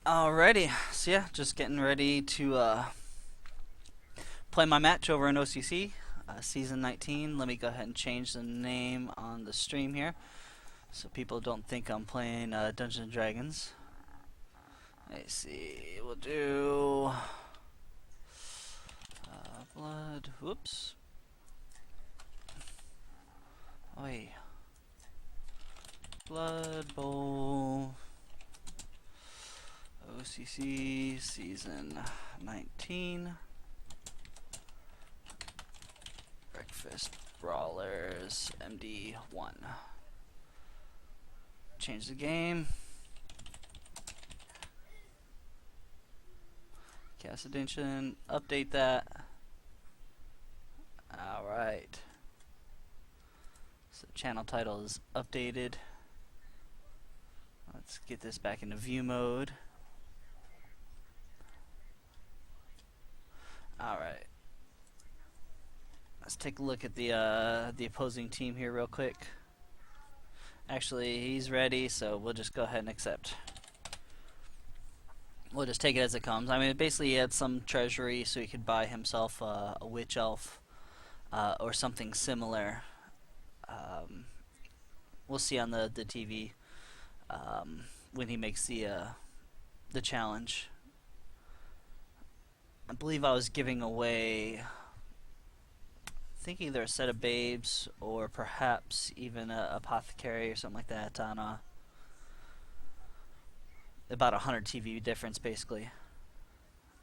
Alrighty, so yeah, just getting ready to play my match over in OCC, Season 19. Let me go ahead and change the name on the stream here so people don't think I'm playing Dungeons and Dragons. Let's see, we'll do Blood, whoops. Oh, wait. Blood Bowl, OCC, Season 19. Breakfast Brawlers MD1. Change the game. Cast edition. Update that. Alright. So channel title is updated. Let's get this back into view mode. Alright. Let's take a look at the opposing team here real quick. Actually, he's ready, so we'll just go ahead and accept. We'll just take it as it comes. I mean, basically he had some treasury so he could buy himself a witch elf or something similar. We'll see on the TV when he makes the challenge. I believe I was giving away, I think either a set of babes or perhaps even a apothecary or something like that on about 100 TV difference basically.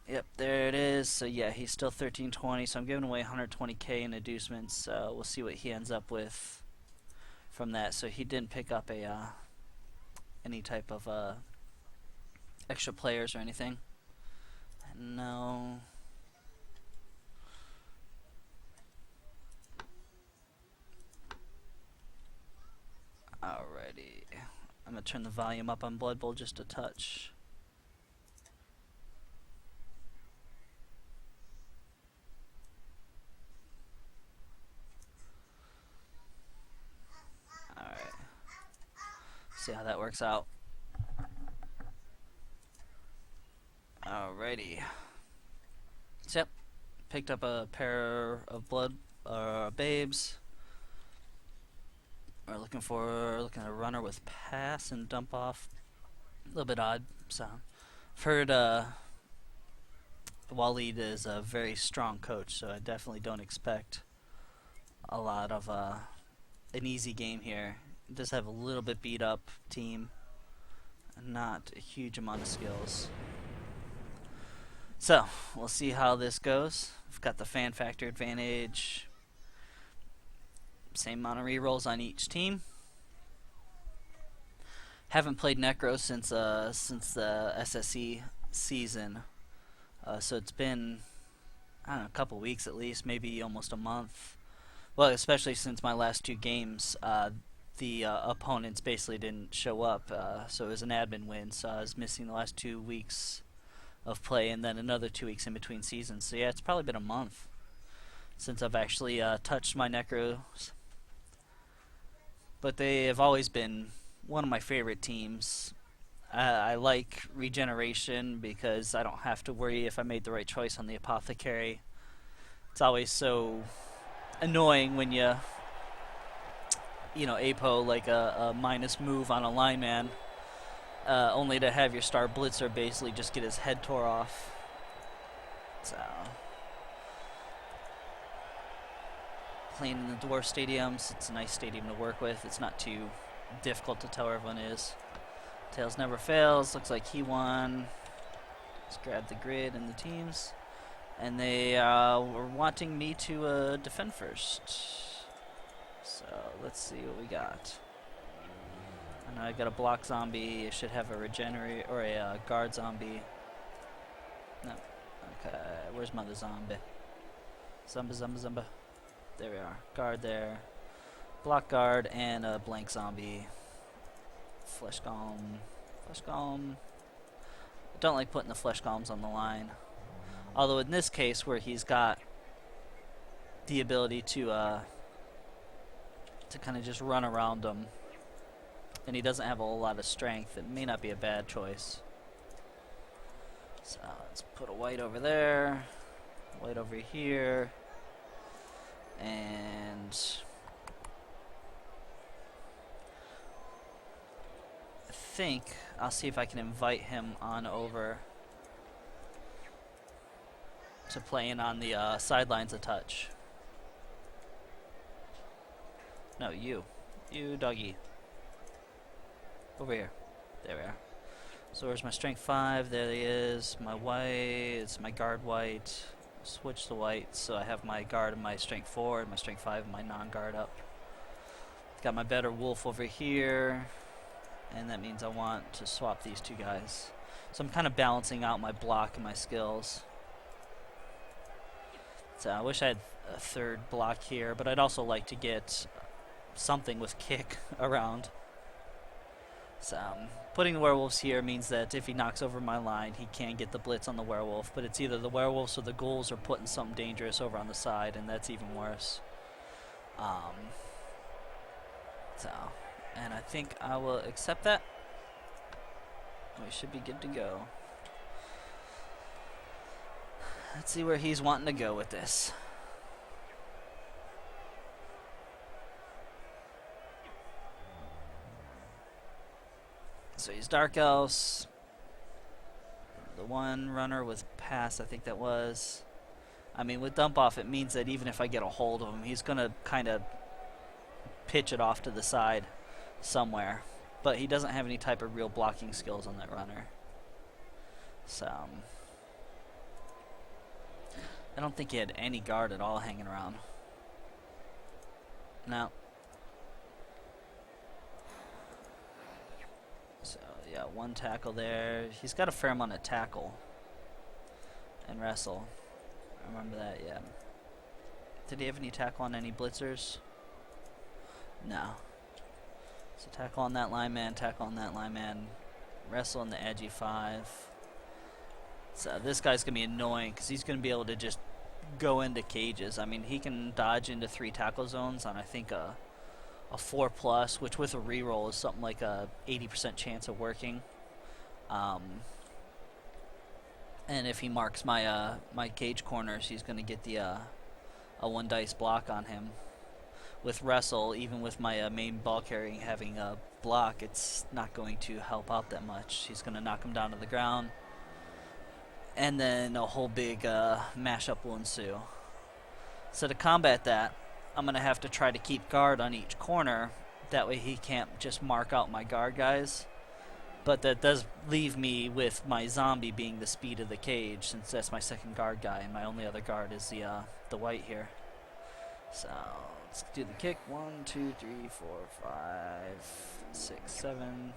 Yep, there it is. So yeah, he's still 1320, so I'm giving away 120k in inducements. So we'll see what he ends up with from that. So he didn't pick up a any type of extra players or anything. No. Alrighty. I'm gonna turn the volume up on Blood Bowl just a touch. Alright. See how that works out. Alrighty. So, yep. Picked up a pair of blood babes. We're looking at a runner with pass and dump off. A little bit odd sound. I've heard Waleed is a very strong coach, so I definitely don't expect a lot of an easy game here. It does have a little bit beat up team, not a huge amount of skills. So we'll see how this goes. We've got the fan factor advantage. Same amount of rerolls on each team. Haven't played Necro since the SSE season, so it's been, I don't know, a couple weeks at least, maybe almost a month. Well, especially since my last two games, the opponents basically didn't show up, so it was an admin win. So I was missing the last 2 weeks of play, and then another 2 weeks in between seasons. So yeah, it's probably been a month since I've actually touched my Necros. But they have always been one of my favorite teams. I like regeneration because I don't have to worry if I made the right choice on the apothecary. It's always so annoying when you apo like a minus move on a lineman, only to have your star blitzer basically just get his head tore off. So playing in the Dwarf Stadiums, it's a nice stadium to work with. It's not too difficult to tell where everyone is. Tails never fails. Looks like he won. Let's grab the grid and the teams. And they were wanting me to defend first. So let's see what we got. And I got a block zombie. I should have a regenerate or a guard zombie. No. Okay. Where's my other zombie? Zumba. There we are. Guard there. Block guard and a blank zombie. Flesh golem. I don't like putting the flesh golems on the line. Although in this case, where he's got the ability to kind of just run around them, and he doesn't have a whole lot of strength, it may not be a bad choice. So let's put a white over there, white over here, and I think I'll see if I can invite him on over to playing on the sidelines a touch. No, you, doggy, over here. There we are. So where's my strength 5? There he is. My white, it's my guard white. Switch the white so I have my guard and my strength 4 and my strength 5 and my non-guard up. Got my better wolf over here, and that means I want to swap these two guys. So I'm kind of balancing out my block and my skills. So I wish I had a third block here, but I'd also like to get something with kick around. So putting the werewolves here means that if he knocks over my line, he can get the blitz on the werewolf, but it's either the werewolves or the ghouls are putting something dangerous over on the side, and that's even worse. And I think I will accept that. We should be good to go. Let's see where he's wanting to go with this. So he's Dark Elves. The one runner with pass, I think that was. I mean, with dump off, it means that even if I get a hold of him, he's going to kind of pitch it off to the side somewhere. But he doesn't have any type of real blocking skills on that runner. So I don't think he had any guard at all hanging around. No. So yeah, one tackle there. He's got a fair amount of tackle and wrestle. I remember that, yeah. Did he have any tackle on any blitzers? No. So tackle on that lineman, tackle on that lineman, wrestle on the edgy 5. So this guy's going to be annoying because he's going to be able to just go into cages. I mean, he can dodge into 3 tackle zones on, I think, a 4+, which with a reroll is something like a 80% chance of working. And if he marks my my cage corners, he's going to get the a 1 dice block on him. With wrestle, even with my main ball carrying having a block, it's not going to help out that much. He's going to knock him down to the ground, and then a whole big mashup will ensue. So to combat that, I'm going to have to try to keep guard on each corner. That way he can't just mark out my guard guys. But that does leave me with my zombie being the speed of the cage, since that's my second guard guy, and my only other guard is the white here. So let's do the kick. 1, 2, 3, 4, 5, 6, 7.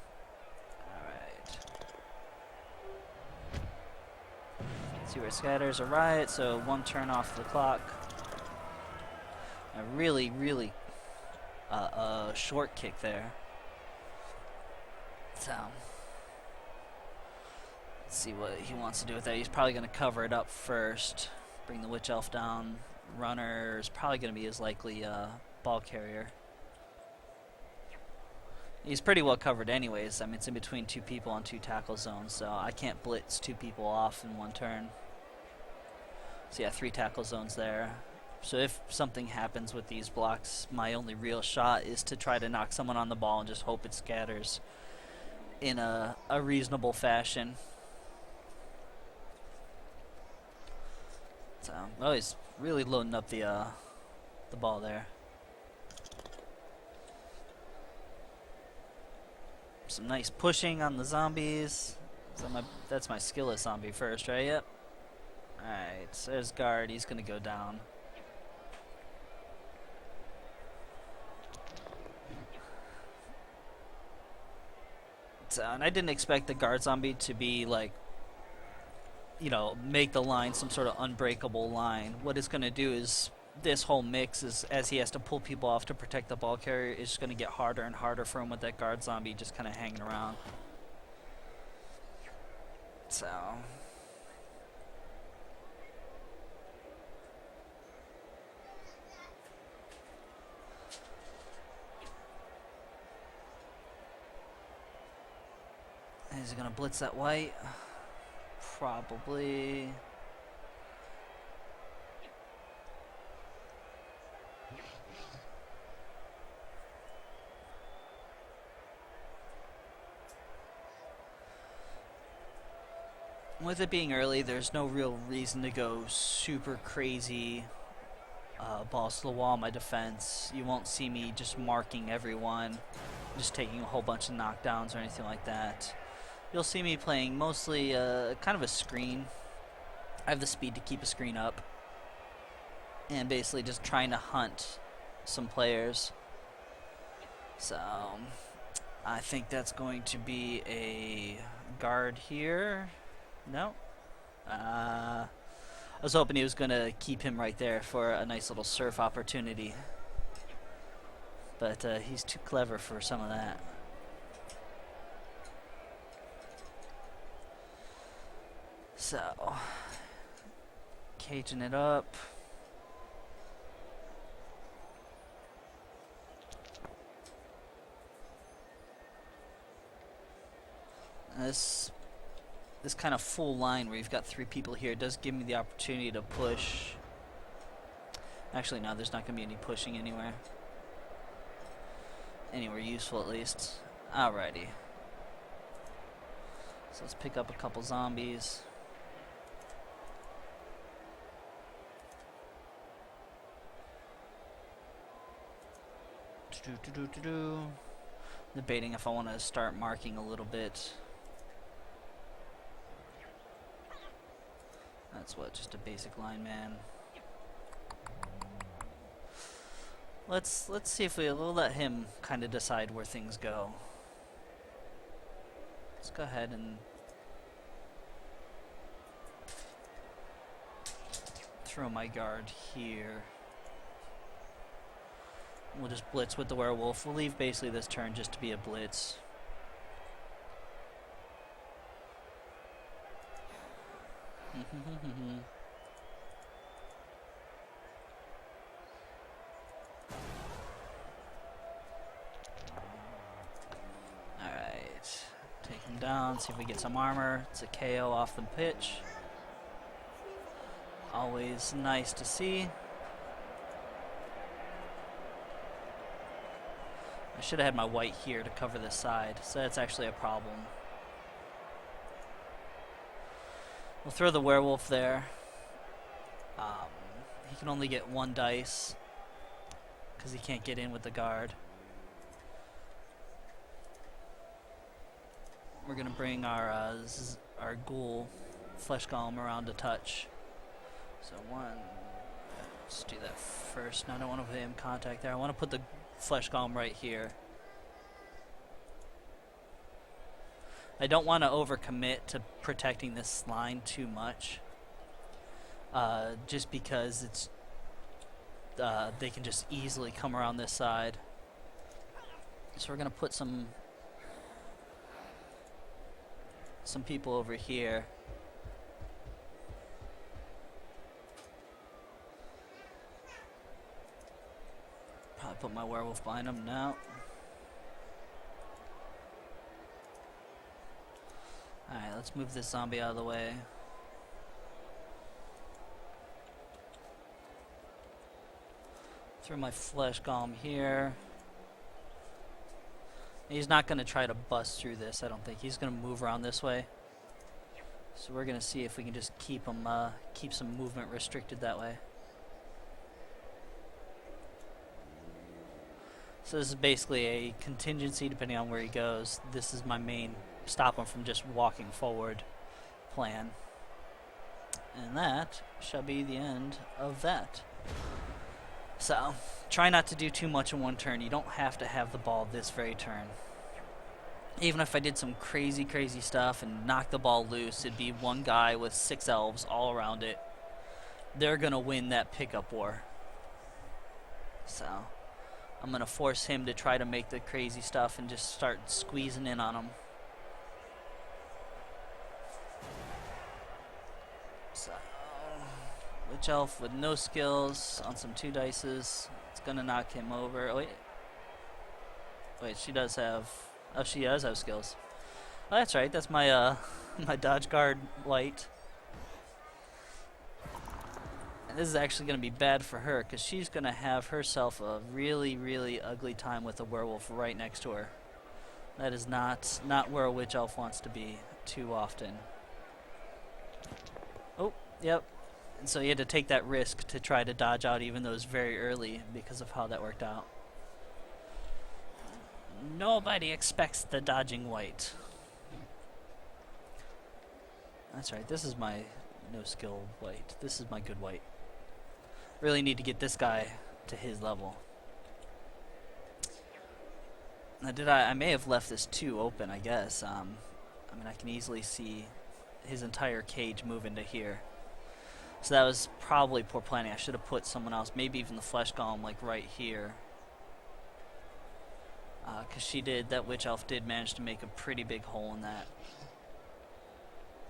Alright. See where scatters are right, so 1 turn off the clock. A really, really short kick there. So let's see what he wants to do with that. He's probably going to cover it up first. Bring the witch elf down. Runner is probably going to be his likely ball carrier. He's pretty well covered anyways. I mean, it's in between 2 people on 2 tackle zones, so I can't blitz 2 people off in 1 turn. So yeah, 3 tackle zones there. So if something happens with these blocks, my only real shot is to try to knock someone on the ball and just hope it scatters in a reasonable fashion. So, oh, he's really loading up the ball there. Some nice pushing on the zombies. So that's my skillet zombie first, right? Yep. Alright, so there's guard. He's going to go down. So, and I didn't expect the guard zombie to be like, you know, make the line some sort of unbreakable line. What it's going to do is this whole mix is, as he has to pull people off to protect the ball carrier, is going to get harder and harder for him with that guard zombie just kind of hanging around. So he's going to blitz that white. probably... With it being early, there's no real reason to go super crazy. Balls to the wall, my defense. You won't see me just marking everyone, just taking a whole bunch of knockdowns or anything like that. You'll see me playing mostly kind of a screen. I have the speed to keep a screen up, and basically just trying to hunt some players. So I think that's going to be a guard here. No. I was hoping he was going to keep him right there for a nice little surf opportunity. But he's too clever for some of that. So, caging it up. This kind of full line where you've got 3 people here does give me the opportunity to push. Actually, no, there's not going to be any pushing anywhere. Anywhere useful, at least. Alrighty. So let's pick up a couple zombies. Debating if I want to start marking a little bit. That's what, just a basic line, man. Let's see if we'll let him kind of decide where things go. Let's go ahead and throw my guard here. We'll just blitz with the werewolf. We'll leave basically this turn just to be a blitz. Alright. Take him down, see if we get some armor. It's a KO off the pitch. Always nice to see. I should have had my white here to cover this side, so that's actually a problem. We'll throw the werewolf there. He can only get 1 dice because he can't get in with the guard. We're gonna bring our ghoul flesh golem around to touch. So let's do that first. No, I don't want to put him in contact there. I want to put the flesh golem right here. I don't want to overcommit to protecting this line too much, just because it's they can just easily come around this side. So we're gonna put some people over here. Probably put my werewolf behind him now. Alright, let's move this zombie out of the way. Throw my flesh golem here. He's not going to try to bust through this, I don't think. He's going to move around this way. So we're going to see if we can just keep him, keep some movement restricted that way. So this is basically a contingency depending on where he goes. This is my main stop him from just walking forward plan. And that shall be the end of that. So, try not to do too much in one turn. You don't have to have the ball this very turn. Even if I did some crazy stuff and knocked the ball loose, it'd be one guy with 6 elves all around it. They're gonna win that pickup war. So, I'm gonna force him to try to make the crazy stuff and just start squeezing in on him. So, witch elf with no skills on some 2 dices. It's gonna knock him over. Oh, wait, she does have. Oh, she does have skills. Oh, that's right. That's my my dodge guard white. And this is actually going to be bad for her because she's going to have herself a really, really ugly time with a werewolf right next to her. That is not where a witch elf wants to be too often. Oh, yep. And so you had to take that risk to try to dodge out even those very early because of how that worked out. Nobody expects the dodging white. That's right, this is my no skill white. This is my good white. Really need to get this guy to his level. Now I may have left this too open, I guess. I mean, I can easily see his entire cage move into here. So that was probably poor planning. I should have put someone else, maybe even the flesh golem, like right here. Because that witch elf did manage to make a pretty big hole in that.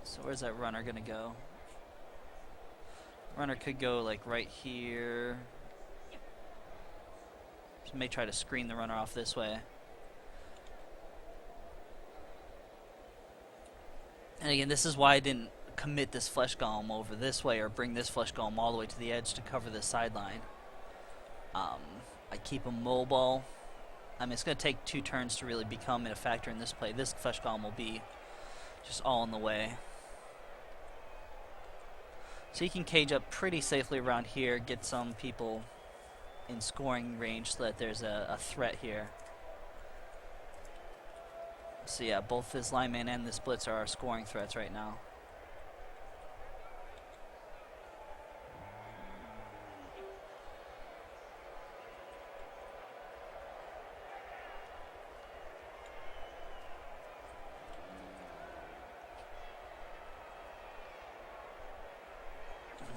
So where's that runner gonna go? Runner could go like right here. So may try to screen the runner off this way. And again, this is why I didn't commit this flesh golem over this way or bring this flesh golem all the way to the edge to cover this sideline. I keep him mobile. I mean, it's going to take 2 turns to really become a factor in this play. This flesh golem will be just all in the way. So you can cage up pretty safely around here, get some people in scoring range so that there's a threat here. So yeah, both this lineman and this blitzer are scoring threats right now.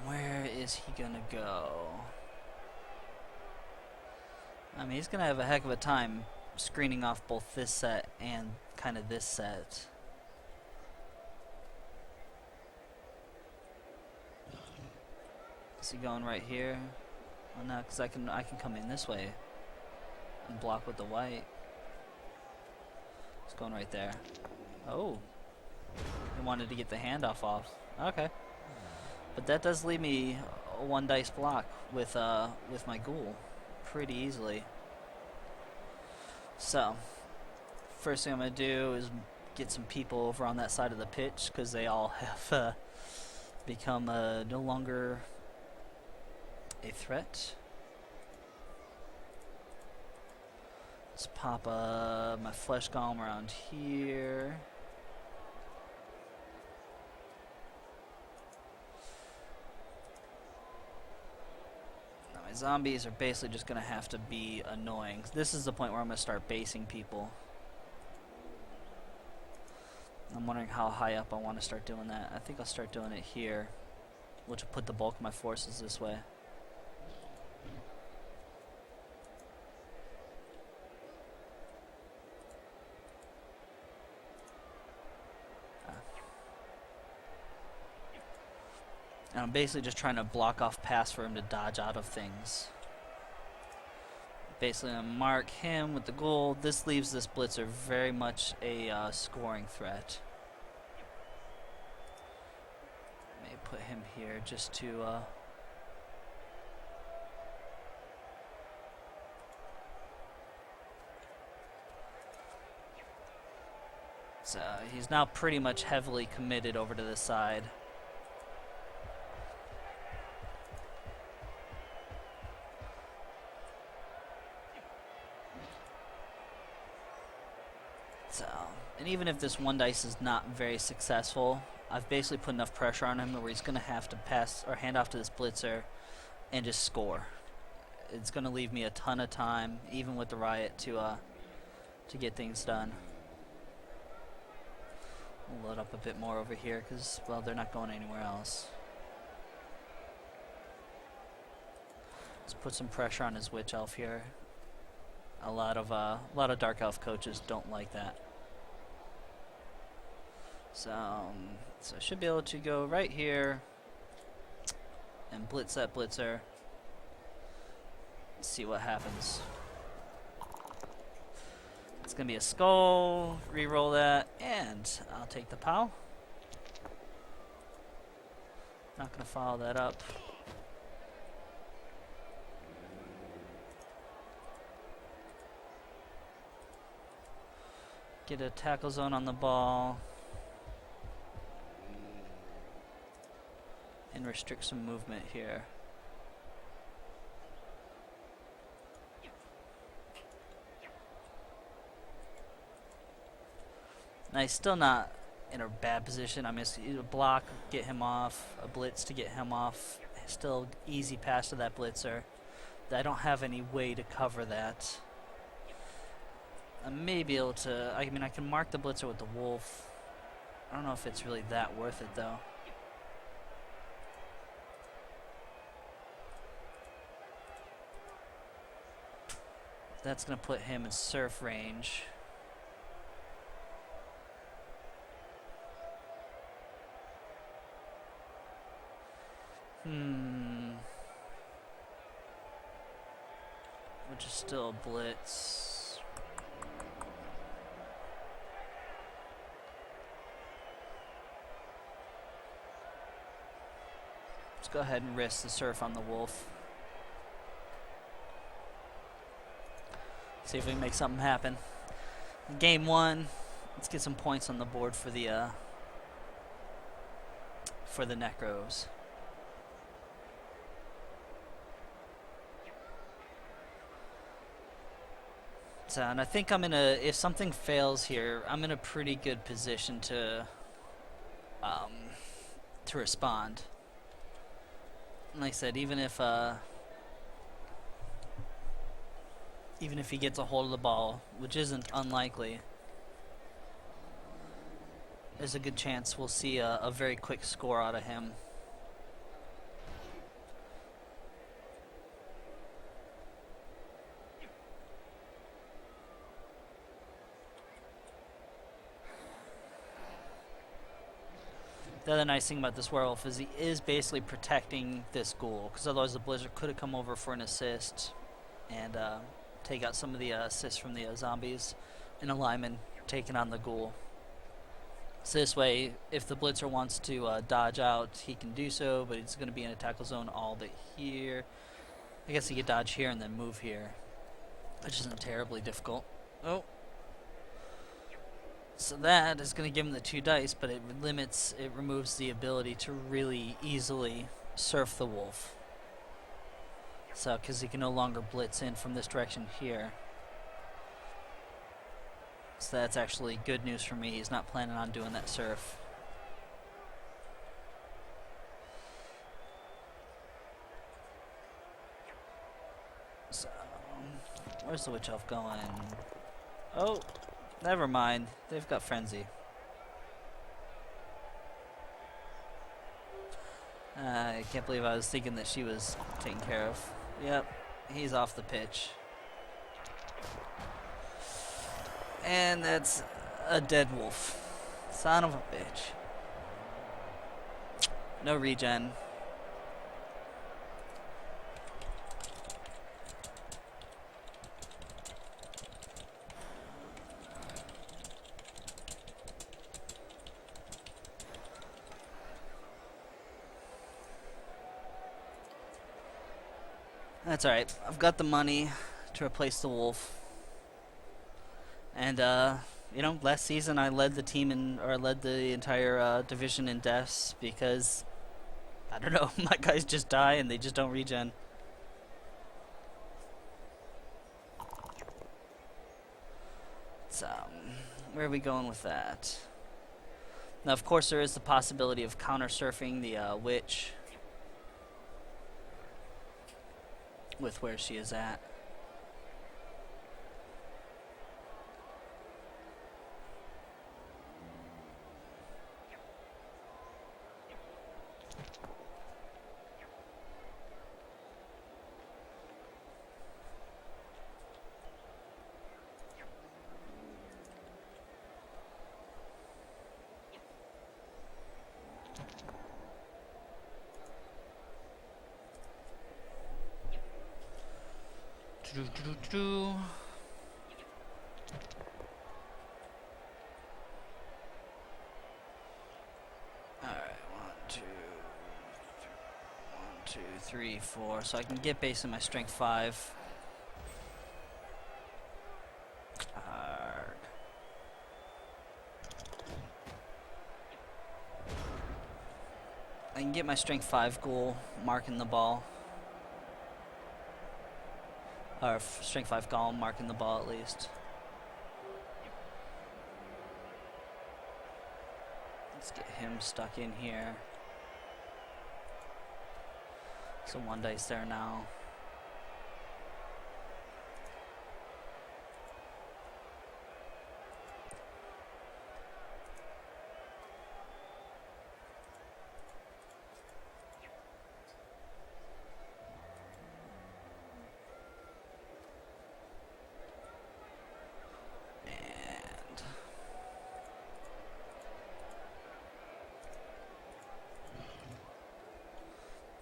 Where is he gonna go? I mean, he's gonna have a heck of a time screening off both this set and kind of this set. Is he going right here? Well, no, because I can come in this way and block with the white. It's going right there. Oh, he wanted to get the handoff off. Okay, but that does leave me a 1 dice block with my ghoul pretty easily. So, first thing I'm going to do is get some people over on that side of the pitch because they all have become no longer a threat. Let's pop my flesh golem around here. My zombies are basically just going to have to be annoying. This is the point where I'm going to start basing people. I'm wondering how high up I want to start doing that. I think I'll start doing it here, which will put the bulk of my forces this way. And I'm basically just trying to block off paths for him to dodge out of things. Basically, I'm gonna mark him with the gold. This leaves this blitzer very much a scoring threat. May put him here just to so he's now pretty much heavily committed over to this side. And even if this 1 dice is not very successful, I've basically put enough pressure on him where he's going to have to pass or hand off to this blitzer and just score. It's going to leave me a ton of time, even with the riot, to get things done. We'll load up a bit more over here because, well, they're not going anywhere else. Let's put some pressure on his witch elf here. A lot of dark elf coaches don't like that. So I should be able to go right here and blitz that blitzer. See what happens. It's gonna be a skull. Reroll that, and I'll take the POW. Not going to follow that up. Get a tackle zone on the ball. And restrict some movement here. Now he's still not in a bad position. I mean, a block, get him off, a blitz to get him off. Still easy pass to that blitzer. I don't have any way to cover that. I may be able to, I mean, I can mark the blitzer with the wolf. I don't know if it's really that worth it though. That's going to put him in surf range. Which is still a blitz. Let's go ahead and risk the surf on the wolf. See if we can make something happen. Game 1. Let's get some points on the board for the Necros. So, and I think I'm in a, if something fails here, I'm in a pretty good position to respond. Like I said, even if he gets a hold of the ball, which isn't unlikely, there's a good chance we'll see a very quick score out of him. The other nice thing about this werewolf is he is basically protecting this ghoul, because otherwise the blizzard could have come over for an assist and take out some of the assists from the zombies, and a lineman taking on the ghoul. So this way, if the blitzer wants to dodge out, he can do so, but he's going to be in a tackle zone all but here. I guess he could dodge here and then move here, which isn't terribly difficult. Oh. So that is going to give him the 2 dice, but it removes the ability to really easily surf the wolf. So, because he can no longer blitz in from this direction here. So that's actually good news for me. He's not planning on doing that surf. So, where's the witch elf going? Oh! Never mind. They've got frenzy. I can't believe I was thinking that she was taken care of. Yep, he's off the pitch. And that's a dead wolf. Son of a bitch. No regen. That's alright. I've got the money to replace the wolf. And, you know, last season I led the team or led the entire division in deaths because, I don't know, my guys just die and they just don't regen. So, where are we going with that? Now, of course, there is the possibility of counter-surfing the witch with where she is at. Alright, 1, 2. 2, 3, 4. So I can get basically my strength 5. I can get my strength 5 goal marking the ball. Or strength 5 golem marking the ball at least. Let's get him stuck in here. So 1 dice there now.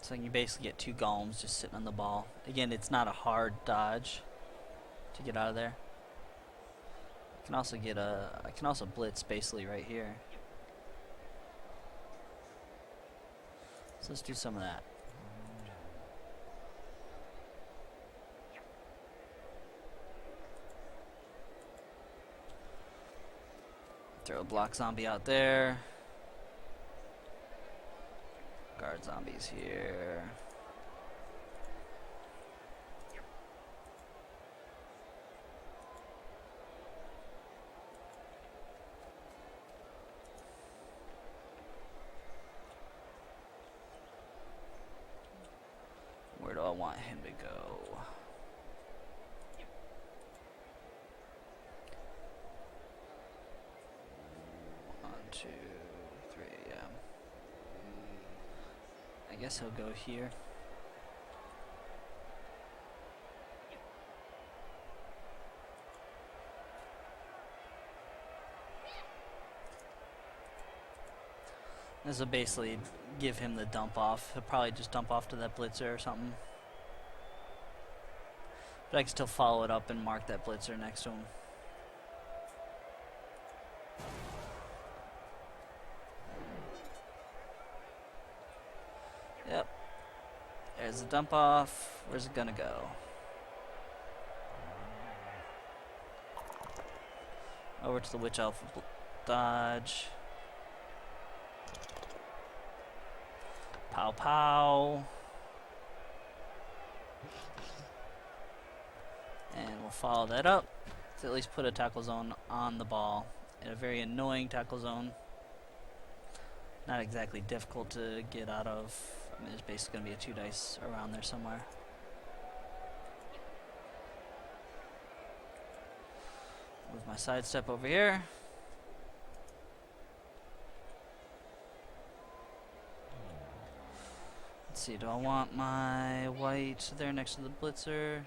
So you basically get 2 golems just sitting on the ball. Again, it's not a hard dodge to get out of there. I can also get I can also blitz basically right here. So let's do some of that. Throw a block zombie out there. Guard zombies here. Where do I want him to go? One, two, three, yeah. I guess he'll go here. This will basically give him the dump off. He'll probably just dump off to that blitzer or something. But I can still follow it up and mark that blitzer next to him. Yep. There's the dump off. Where's it gonna go? Over to the Witch Elf dodge. Pow pow. And we'll follow that up to at least put a tackle zone on the ball. In a very annoying tackle zone. Not exactly difficult to get out of. I mean, there's basically going to be a 2 dice around there somewhere. Move my sidestep over here. Let's see, do I want my white there next to the blitzer?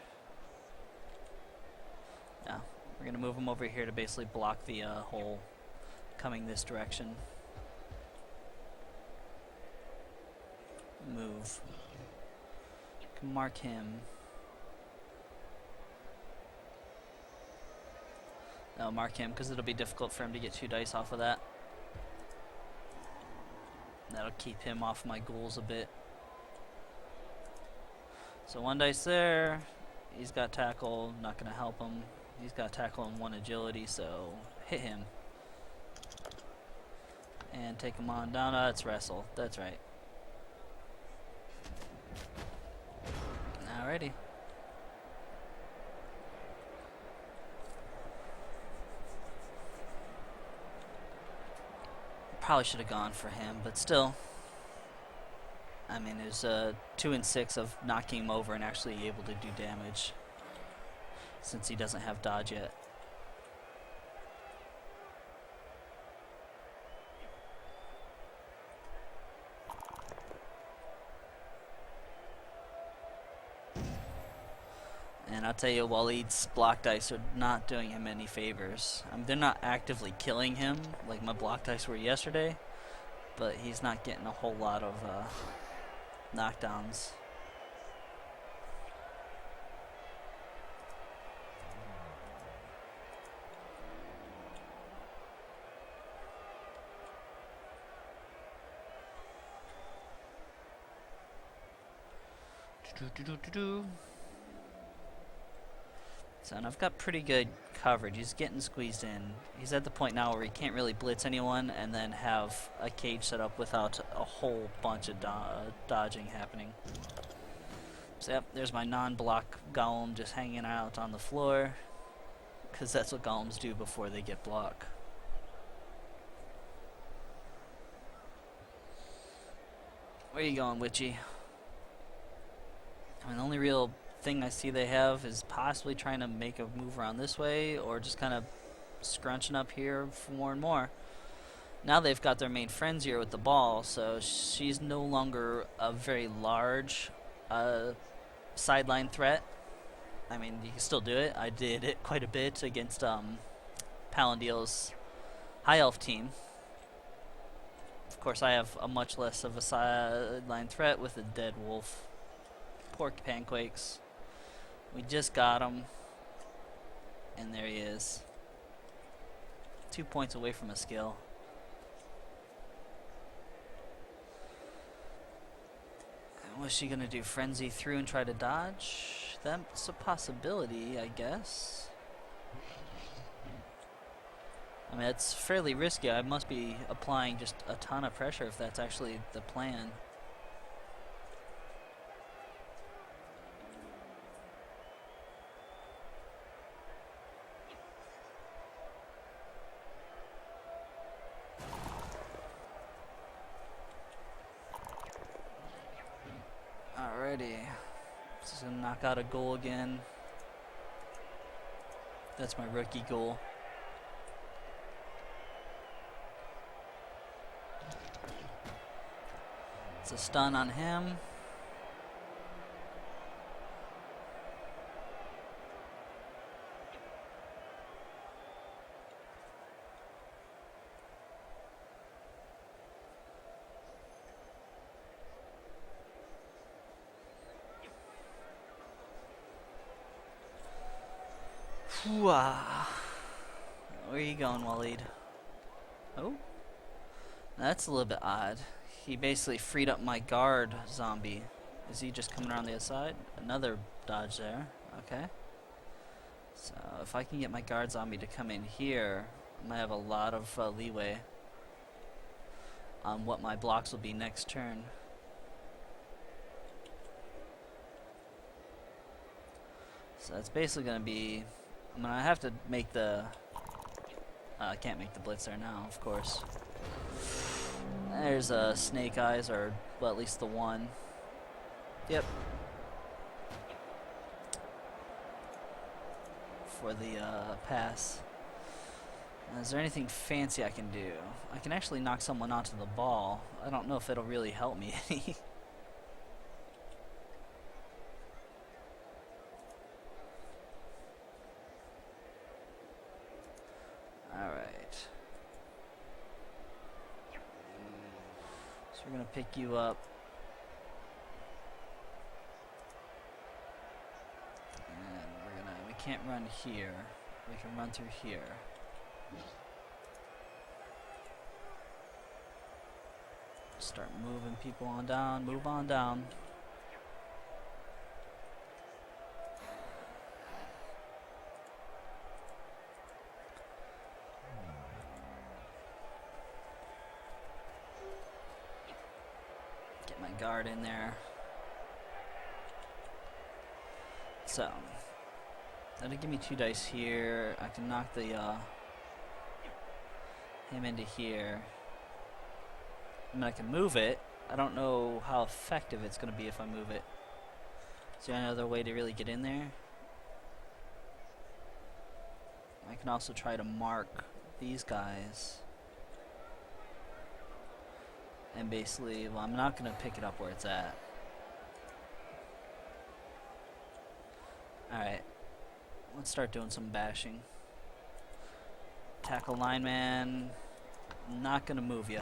No, we're going to move him over here to basically block the hole coming this direction. Move. Can mark him. No, mark him because it'll be difficult for him to get 2 dice off of that. That'll keep him off my ghouls a bit. So 1 dice there. He's got tackle. Not going to help him. He's got tackle and 1 agility, so hit him. And take him on down. It's wrestle. That's right. Alrighty. Probably should have gone for him, but still. I mean, there's 2 and 6 of knocking him over and actually able to do damage. Since he doesn't have dodge yet. And I'll tell you, Waleed's block dice are not doing him any favors. They're not actively killing him like my block dice were yesterday, but he's not getting a whole lot of knockdowns. So, and I've got pretty good coverage. He's getting squeezed in. He's at the point now where he can't really blitz anyone and then have a cage set up without a whole bunch of dodging happening. So, yep, there's my non-block golem just hanging out on the floor, because that's what golems do before they get block. Where are you going, Witchy? I mean, the only real thing I see they have is possibly trying to make a move around this way, or just kind of scrunching up here for more and more. Now they've got their main friends here with the ball, so she's no longer a very large sideline threat. I mean, you can still do it. I did it quite a bit against Palandeel's high elf team. Of course, I have a much less of a sideline threat with a dead wolf. Pork pancakes. We just got him. And there he is. 2 points away from a skill. And what's she going to do? Frenzy through and try to dodge? That's a possibility, I guess. I mean, it's fairly risky. I must be applying just a ton of pressure if that's actually the plan. Alrighty. Just gonna knock out a goal again. That's my rookie goal. It's a stun on him. Where are you going, Waleed? Oh? That's a little bit odd. He basically freed up my guard zombie. Is he just coming around the other side? Another dodge there. Okay. So if I can get my guard zombie to come in here, I might have a lot of leeway on what my blocks will be next turn. So it's basically going to be... I'm going to have to make the... I can't make the blitz there now, of course. There's Snake Eyes, or well, at least the one. Yep. For the pass. Now, is there anything fancy I can do? I can actually knock someone onto the ball. I don't know if it'll really help me any. Alright. So we're going to pick you up. And we can't run here. We can run through here. Start moving people on down. Move on down. Get my guard in there. So that'll give me 2 dice here. I can knock the him into here. I mean, I can move it. I don't know how effective it's going to be if I move it. Is there any other way to really get in there? I can also try to mark these guys. And basically, well, I'm not going to pick it up where it's at. Alright. Let's start doing some bashing. Tackle lineman. Not going to move you.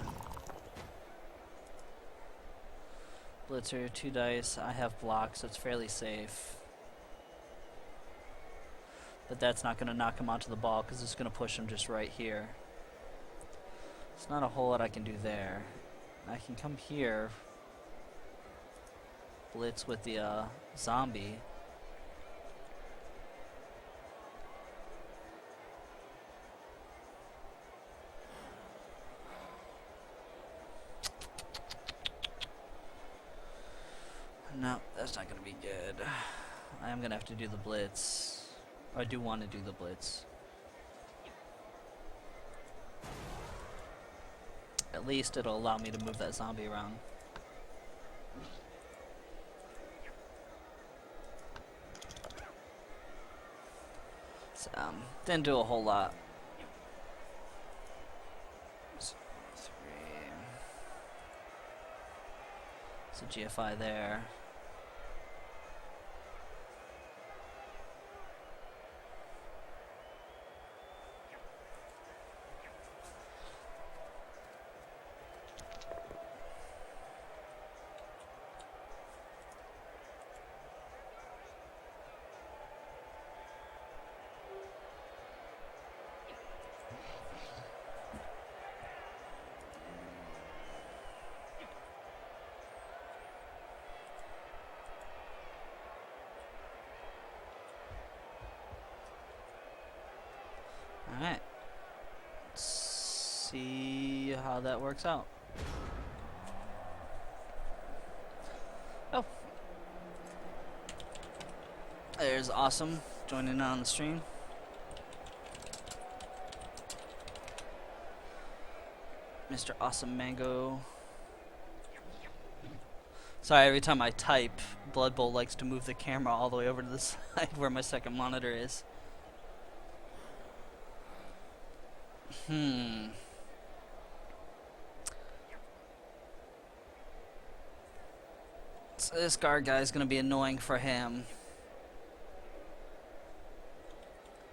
Blitzer, 2 dice. I have blocks, so it's fairly safe. But that's not going to knock him onto the ball because it's going to push him just right here. It's not a whole lot I can do there. I can come here. blitz with the zombie. No, that's not going to be good. I am going to have to do the blitz. Or I do want to do the blitz. At least it'll allow me to move that zombie around. So, didn't do a whole lot. So, 3. So GFI there. Alright. Let's see how that works out. Oh. There's Awesome joining in on the stream. Mr. Awesome Mango. Sorry, every time I type, Blood Bowl likes to move the camera all the way over to the side where my second monitor is. So this guard guy is going to be annoying for him.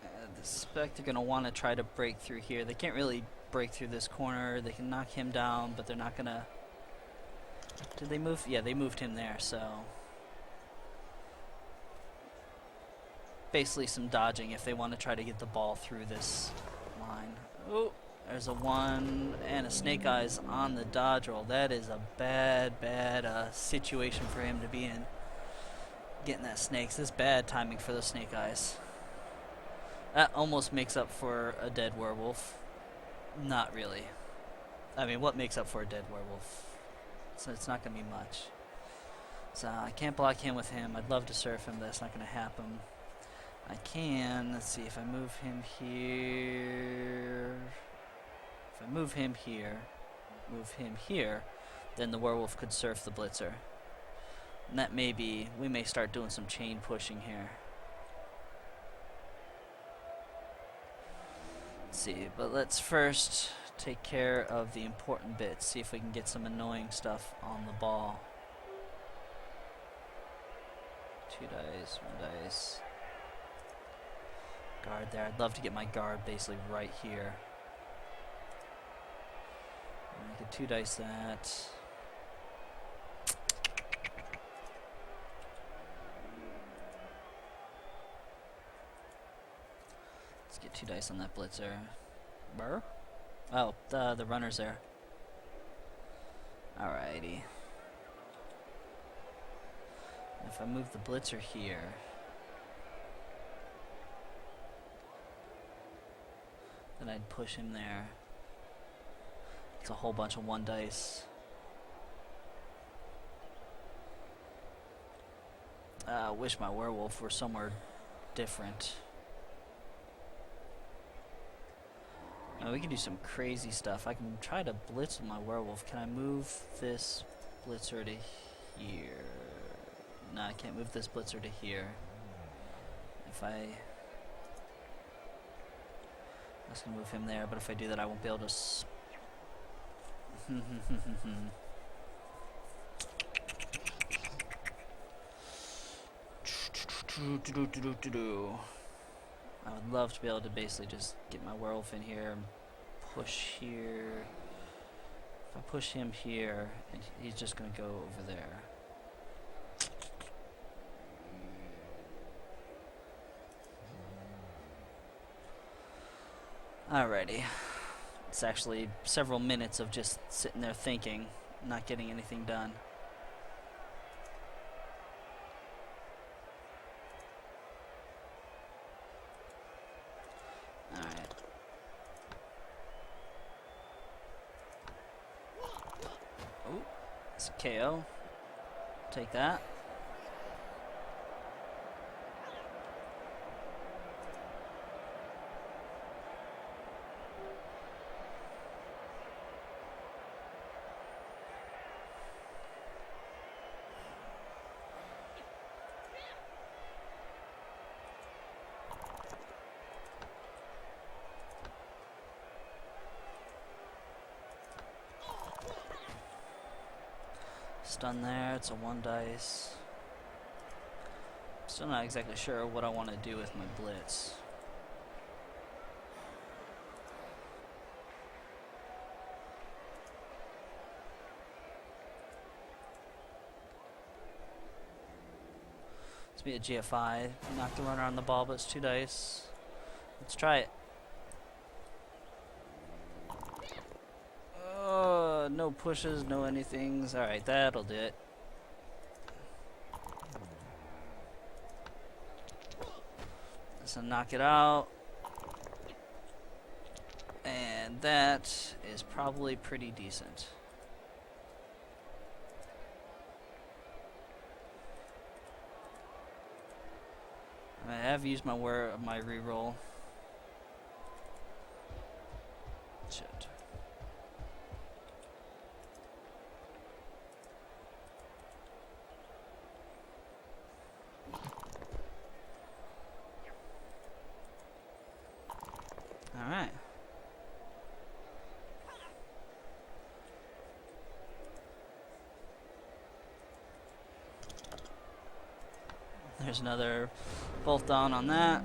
The Spectre going to want to try to break through here. They can't really break through this corner. They can knock him down, but they're not going to... Did they move? Yeah, they moved him there, so... Basically some dodging if they want to try to get the ball through this line. Oh, there's a 1 and a Snake Eyes on the dodge roll. That is a bad situation for him to be in. Getting that snakes. This is bad timing for the Snake Eyes. That almost makes up for a dead werewolf. Not really. I mean, what makes up for a dead werewolf? So it's not going to be much. So I can't block him with him. I'd love to surf him, but that's not going to happen. I can, let's see, if I move him here, if I move him here, then the werewolf could surf the blitzer. And that may be, we may start doing some chain pushing here. Let's see, but let's first take care of the important bits, see if we can get some annoying stuff on the ball. 2 dice, 1 dice. Guard there. I'd love to get my guard basically right here. I could 2 dice that. Let's get 2 dice on that blitzer. Burr? Oh, the runner's there. Alrighty. If I move the blitzer here, then I'd push him there. It's a whole bunch of 1 dice. Wish my werewolf were somewhere different. We can do some crazy stuff. I can try to blitz with my werewolf. Can I move this blitzer to here? No, I can't move this blitzer to here. If I was going to move him there, but if I do that, I won't be able to... I would love to be able to basically just get my werewolf in here and push here. If I push him here, and he's just going to go over there. Alrighty. It's actually several minutes of just sitting there thinking, not getting anything done. It's a KO. Take that. Stun there, it's a 1 dice. Still not exactly sure what I want to do with my blitz. Let's be a GFI. Knock the runner on the ball, but it's 2 dice. Let's try it. No pushes, no anythings. Alright, that'll do it. So knock it out. And that is probably pretty decent. I have used my reroll. Shit. Alright. There's another bolt down on that.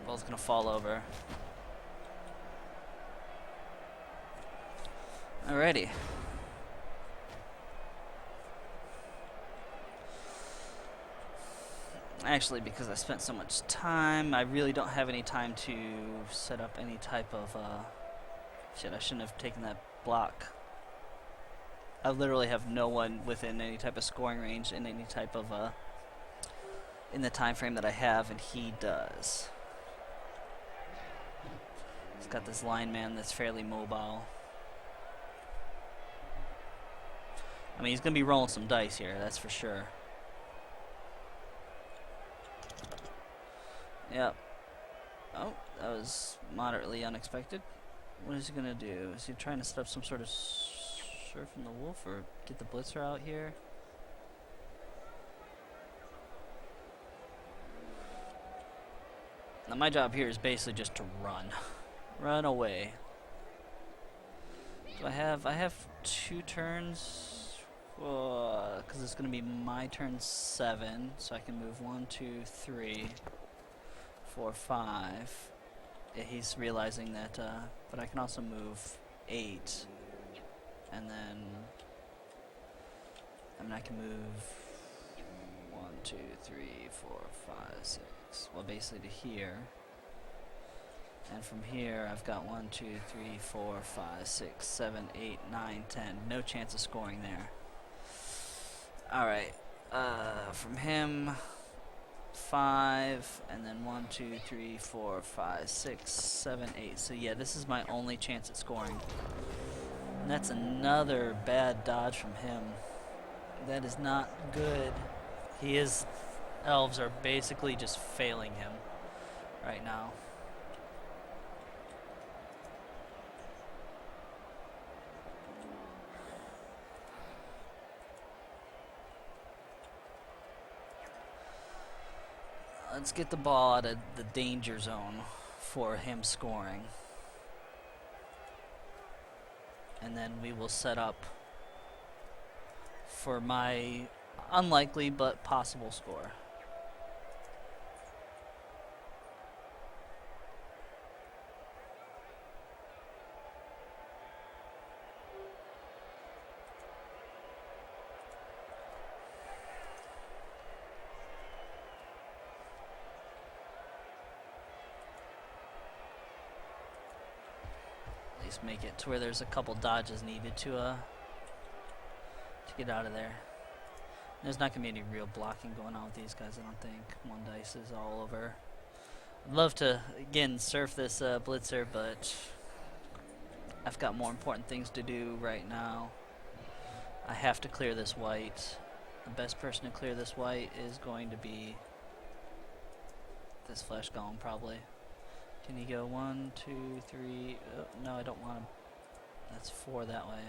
Both gonna fall over. Alrighty. Actually, because I spent so much time, I really don't have any time to set up any type of shit, I shouldn't have taken that block. I literally have no one within any type of scoring range in any type of in the time frame that I have, and he does. He's got this lineman that's fairly mobile. I mean, he's gonna be rolling some dice here, that's for sure. Yep. Oh, that was moderately unexpected. What is he gonna do? Is he trying to set up some sort of surfing the wolf or get the blitzer out here? Now my job here is basically just to run. Run away. Do I have 2 turns? Because it's gonna be my turn 7, so I can move 1, 2, 3, 4, 5. Yeah, he's realizing that, but I can also move 8, and then I can move 1, 2, 3, 4, 5, 6. Well, basically to here, and from here I've got 1, 2, 3, 4, 5, 6, 7, 8, 9, 10. No chance of scoring there. Alright, from him 5, and then 1, 2, 3, 4, 5, 6, 7, 8. So yeah, this is my only chance at scoring. And that's another bad dodge from him. That is not good. Elves are basically just failing him right now. Let's get the ball out of the danger zone for him scoring. And then we will set up for my unlikely but possible score. At least make it to where there's a couple dodges needed to get out of there. There's not going to be any real blocking going on with these guys, I don't think. 1 dice is all over. I'd love to, again, surf this blitzer, but I've got more important things to do right now. I have to clear this white. The best person to clear this white is going to be this flesh golem, probably. Can he go 1, 2, 3? Oh, no, I don't want him. That's 4 that way.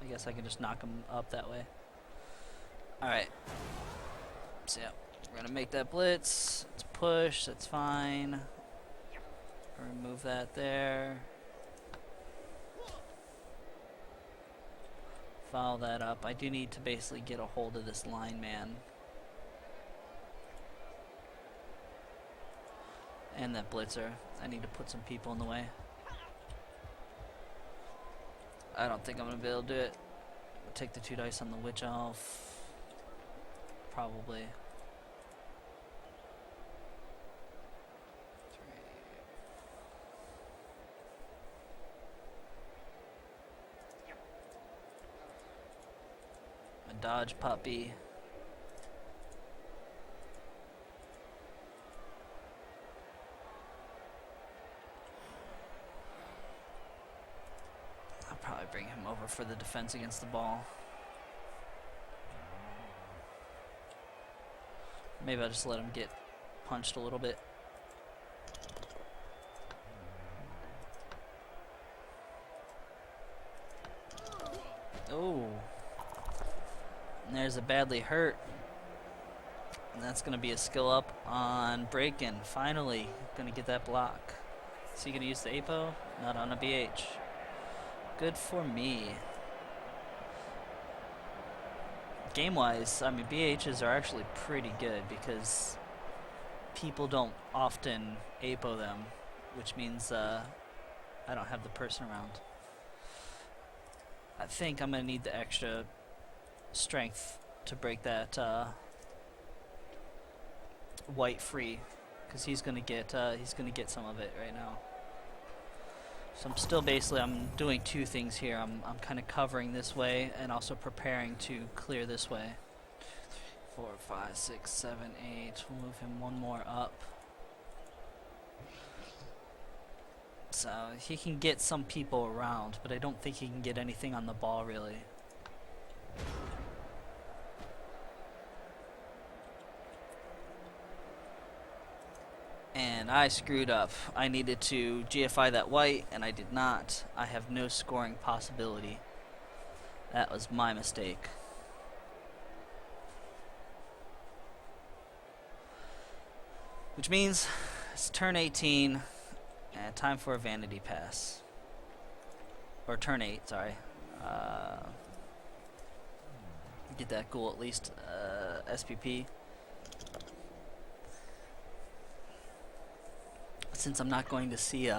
I guess I can just knock him up that way. Alright. So yeah, we're gonna make that blitz. Let's push, that's fine. Remove that there. Follow that up. I do need to basically get a hold of this line man. And that blitzer. I need to put some people in the way. I don't think I'm going to be able to do it. I'll take the 2 dice on the witch elf. Probably. 3. A dodge puppy. Probably bring him over for the defense against the ball. Maybe I'll just let him get punched a little bit. Oh. And there's a badly hurt. And that's going to be a skill up on break-in. Finally, going to get that block. Is he going to use the APO? Not on a BH. Good for me. Game-wise, I mean, BHs are actually pretty good because people don't often APO them, which means I don't have the person around. I think I'm going to need the extra strength to break that white free, because he's going to get some of it right now. So I'm still basically, I'm doing 2 things here. I'm kind of covering this way and also preparing to clear this way. 4, 5, 6, 7, 8. We'll move him 1 more up. So he can get some people around, but I don't think he can get anything on the ball really. And I screwed up. I needed to GFI that white, and I did not. I have no scoring possibility. That was my mistake. Which means it's turn 18, and time for a vanity pass. Or turn 8, sorry. Get that ghoul at least, SPP. Since I'm not going to see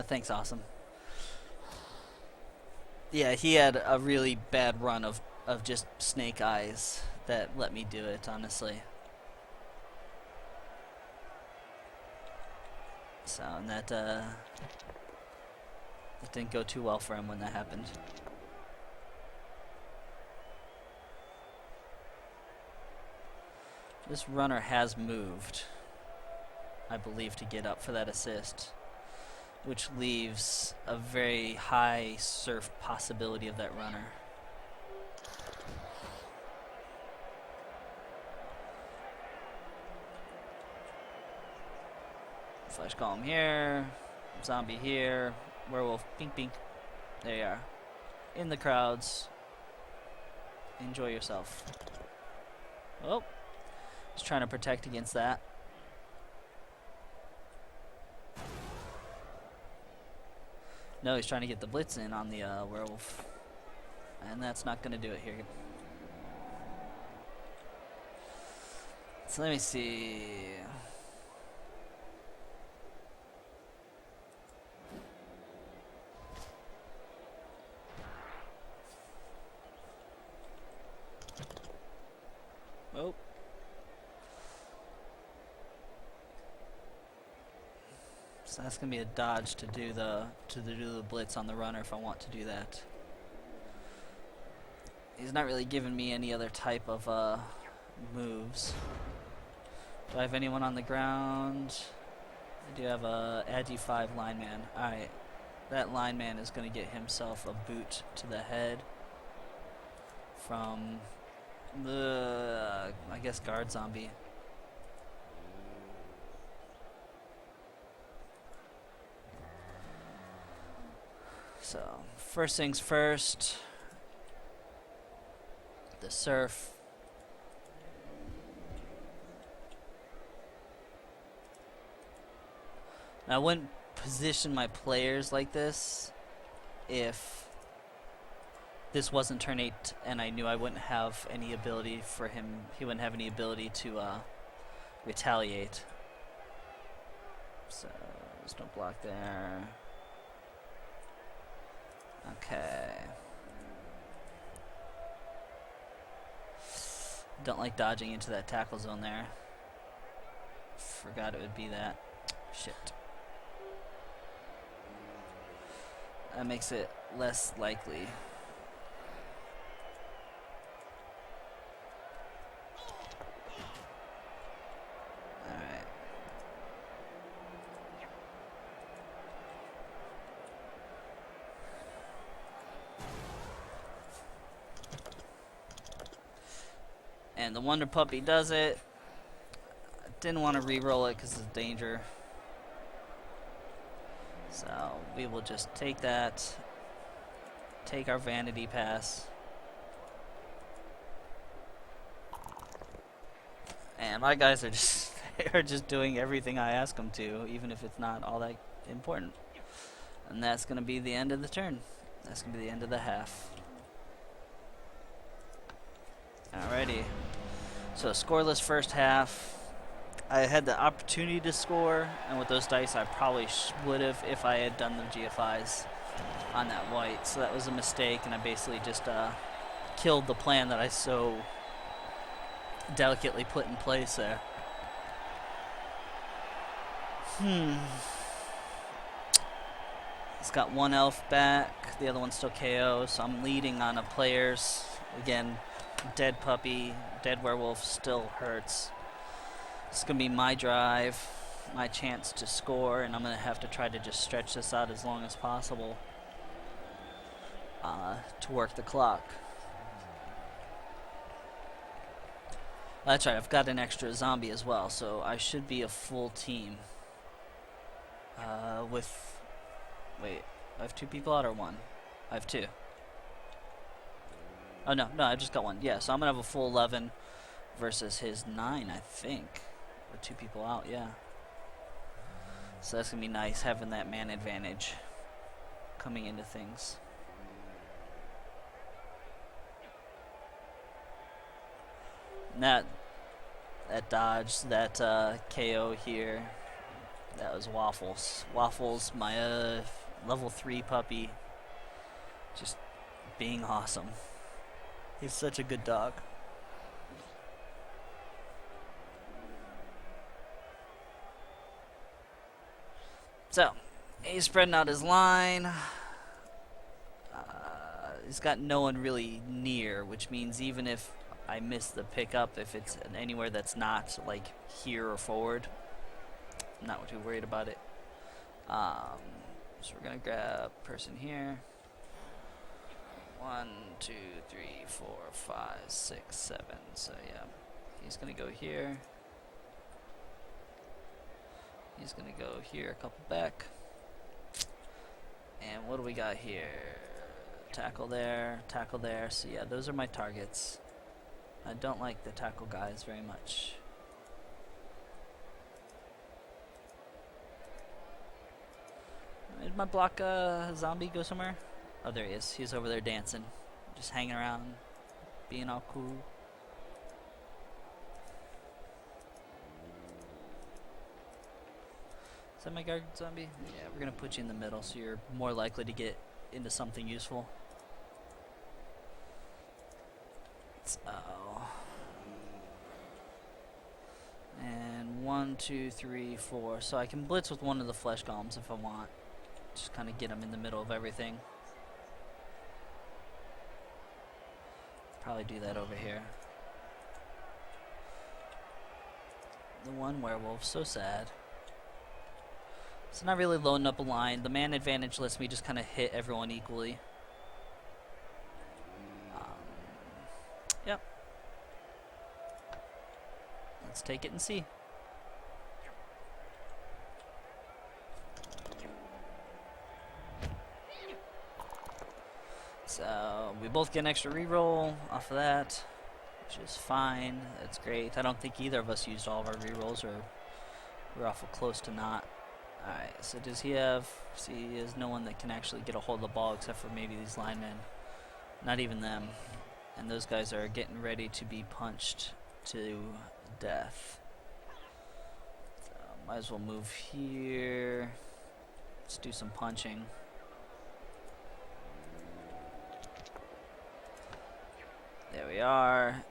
thanks, awesome. Yeah, he had a really bad run of just snake eyes that let me do it, honestly. So, and that didn't go too well for him when that happened. This runner has moved, I believe, to get up for that assist, which leaves a very high surf possibility of that runner. Flash golem here, zombie here, werewolf, bink bink. There you are. In the crowds. Enjoy yourself. Oh, he's trying to protect against that. No, he's trying to get the blitz in on the werewolf. And that's not going to do it here. So let me see. Oh. So that's gonna be a dodge to do the blitz on the runner if I want to do that. He's not really giving me any other type of moves. Do I have anyone on the ground? I do have a Agi 5 lineman. Alright. That lineman is gonna get himself a boot to the head. from the, I guess, guard zombie. So, first things first, the surf. Now, I wouldn't position my players like this if this wasn't turn 8 and I knew I wouldn't have any ability for him. He wouldn't have any ability to retaliate. So, just don't block there. Okay. Don't like dodging into that tackle zone there. Forgot it would be that. Shit. That makes it less likely. Alright. And the Wonder Puppy does it. I didn't want to re-roll it because of danger. So we will just take that, take our vanity pass, and my guys are just they're just doing everything I ask them to, even if it's not all that important. And that's gonna be the end of the turn. That's gonna be the end of the half. Alrighty. So scoreless first half. I had the opportunity to score, and with those dice I probably would have if I had done the GFIs on that white. So that was a mistake, and I basically just killed the plan that I so delicately put in place there. It's got one elf back, the other one's still KO, so I'm leading on a players. Again, dead puppy, dead werewolf still hurts. It's going to be my drive, my chance to score, and I'm going to have to try to just stretch this out as long as possible to work the clock. That's right, I've got an extra zombie as well, so I should be a full team. Wait, I have 2 people out or 1? I have 2. Oh, no, I just got 1. Yeah, so I'm going to have a full 11 versus his 9, I think. With 2 people out, yeah. So that's going to be nice, having that man advantage coming into things. And that dodge, that KO here, that was Waffles. Waffles, my level 3 puppy, just being awesome. He's such a good dog. So, he's spreading out his line. He's got no one really near, which means even if I miss the pickup, if it's anywhere that's not like here or forward, I'm not too worried about it. So we're gonna grab person here. 1, 2, 3, 4, 5, 6, 7. So yeah, he's gonna go here. He's gonna go here, a couple back. And what do we got here? Tackle there, tackle there. So yeah, those are my targets. I don't like the tackle guys very much. Did my block zombie go somewhere? Oh, there he is. He's over there dancing. Just hanging around, being all cool. Is that my guard zombie? Yeah, we're gonna put you in the middle so you're more likely to get into something useful. Uh-oh. And 1, 2, 3, 4. So I can blitz with one of the flesh golems if I want. Just kind of get him in the middle of everything. Probably do that over here. The one werewolf, so sad. So not really loading up a line. The man advantage lets me just kind of hit everyone equally. Let's take it and see. So we both get an extra reroll off of that, which is fine. That's great. I don't think either of us used all of our rerolls, or we're awful close to not. Alright, so does he have... See, he has no one that can actually get a hold of the ball except for maybe these linemen. Not even them. And those guys are getting ready to be punched to death. So might as well move here. Let's do some punching. There we are.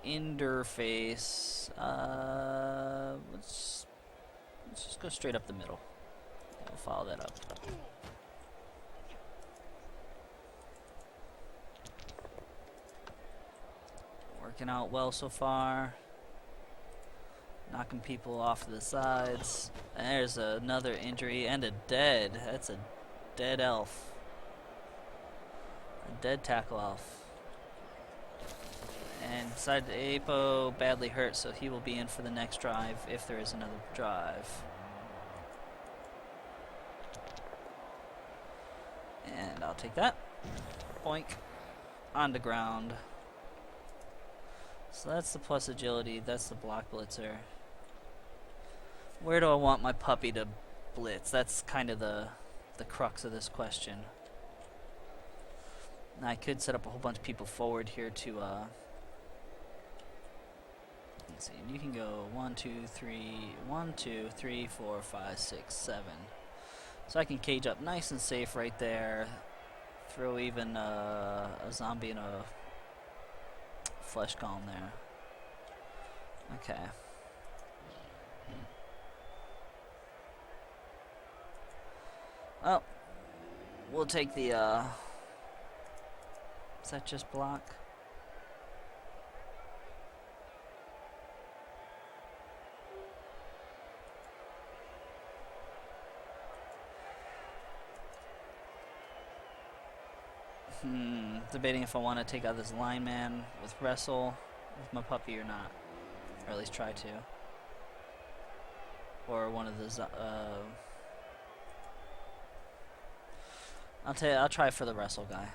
Interface. Let's just go straight up the middle. We'll follow that up. Working out well so far. Knocking people off to the sides. There's another injury and a dead. That's a dead elf. A dead tackle elf. And beside Apo badly hurt, so he will be in for the next drive if there is another drive. And I'll take that. Boink. On the ground. So that's the plus agility. That's the block blitzer. Where do I want my puppy to blitz? That's kind of the crux of this question. Now I could set up a whole bunch of people forward here to let's see, you can go 1, 2, 3, 4, 5, 6, 7. So I can cage up nice and safe right there. Throw even a zombie and a flesh golem there. Okay. Well, we'll take the is that just block? Debating if I want to take out this lineman with wrestle with my puppy or not, or at least try to, or one of the. I'll try for the wrestle guy.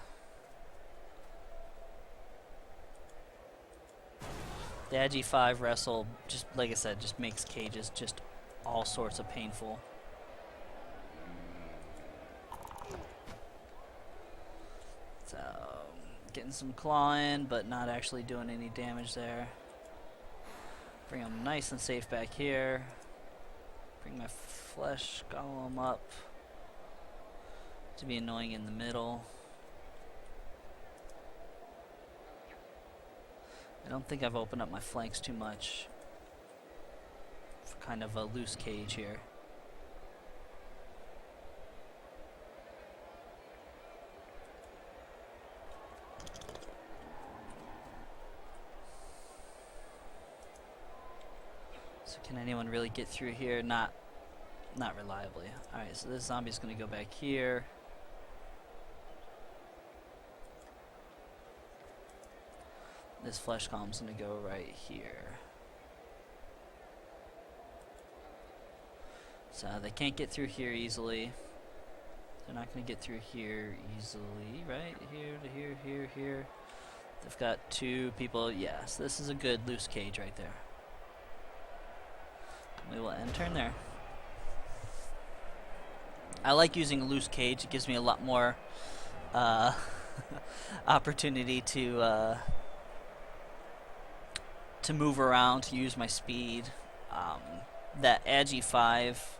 The Agi 5 wrestle, just like I said, just makes cages just all sorts of painful. So, getting some clawing, but not actually doing any damage there. Bring him nice and safe back here. Bring my flesh golem up to be annoying in the middle. I don't think I've opened up my flanks too much for kind of a loose cage here. So can anyone really get through here? Not reliably. Alright, so this zombie's gonna go back here. This flesh column's gonna go right here. So they can't get through here easily. They're not gonna get through here easily, right? Here to here, here, here. They've got two people. Yes, this is a good loose cage right there. We will end turn there. I like using a loose cage. It gives me a lot more opportunity to move around, to use my speed. That Agi 5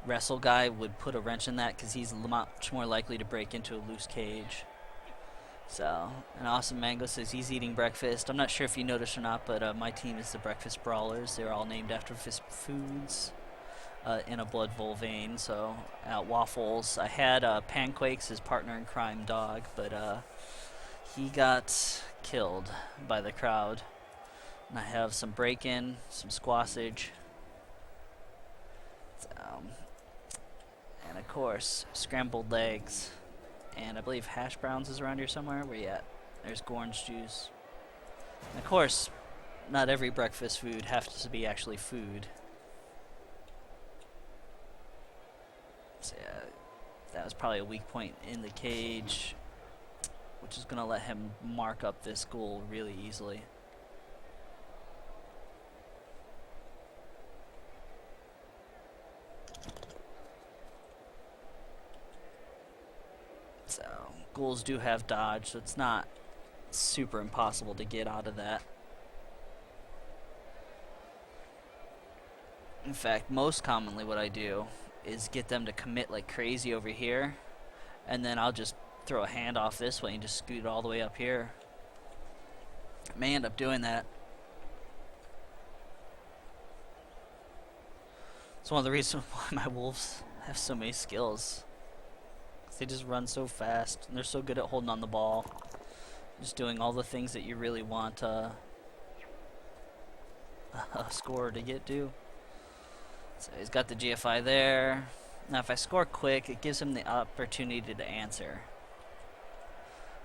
wrestle guy would put a wrench in that because he's much more likely to break into a loose cage. So, and Awesome Mango says he's eating breakfast. I'm not sure if you noticed or not, but my team is the Breakfast Brawlers. They're all named after foods in a blood bowl vein. So, Waffles. I had Panquakes, his partner in crime dog, but he got killed by the crowd. And I have some break-in, some squassage, and of course, scrambled legs. And I believe hash browns is around here somewhere. Where you at? There's orange juice. And of course, not every breakfast food has to be actually food. So yeah, that was probably a weak point in the cage, which is going to let him mark up this goal really easily. So, ghouls do have dodge, so it's not super impossible to get out of that. In fact, most commonly what I do is get them to commit like crazy over here, and then I'll just throw a handoff this way and just scoot it all the way up here. I may end up doing that. It's one of the reasons why my wolves have so many skills. They just run so fast, and they're so good at holding on the ball. Just doing all the things that you really want a scorer to get to. So he's got the GFI there. Now if I score quick, it gives him the opportunity to answer.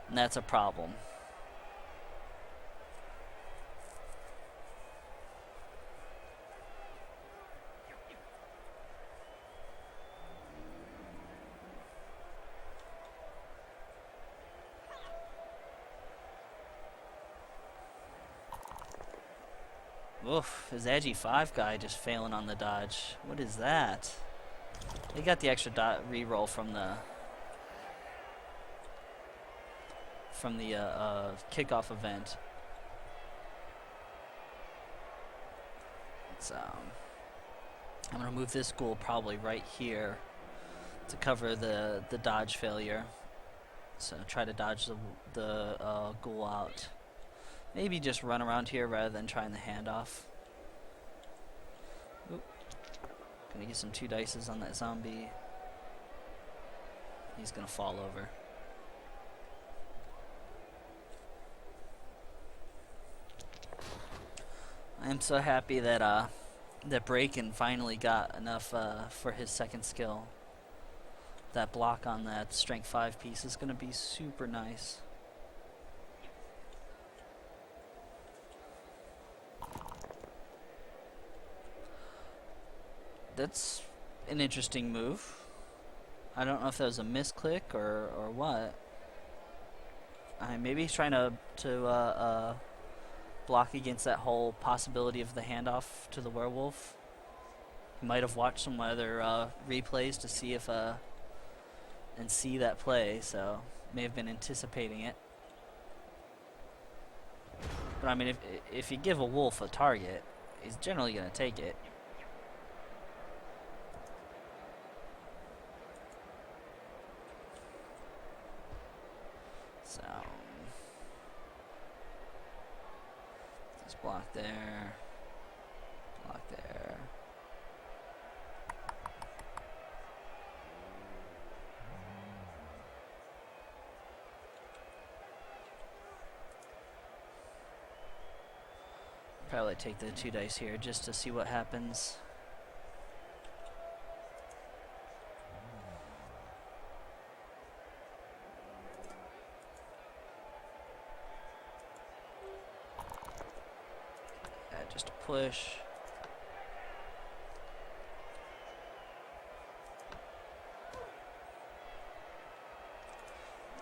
And that's a problem. Oof, his edgy 5 guy just failing on the dodge. What is that? He got the extra reroll from the kickoff event. So I'm gonna move this ghoul probably right here to cover the dodge failure. So try to dodge the ghoul out. Maybe just run around here rather than trying the handoff. Oop. Gonna get some 2 dices on that zombie. He's gonna fall over. I'm so happy that that Braken finally got enough for his second skill. That block on that strength 5 piece is gonna be super nice. That's an interesting move. I don't know if that was a misclick or what. Maybe he's trying to block against that whole possibility of the handoff to the werewolf. He might have watched some other replays to see if and see that play, so may have been anticipating it. But I mean, if you give a wolf a target, he's generally gonna take it. So just block there, block there. Probably take the 2 dice here just to see what happens. Just a push.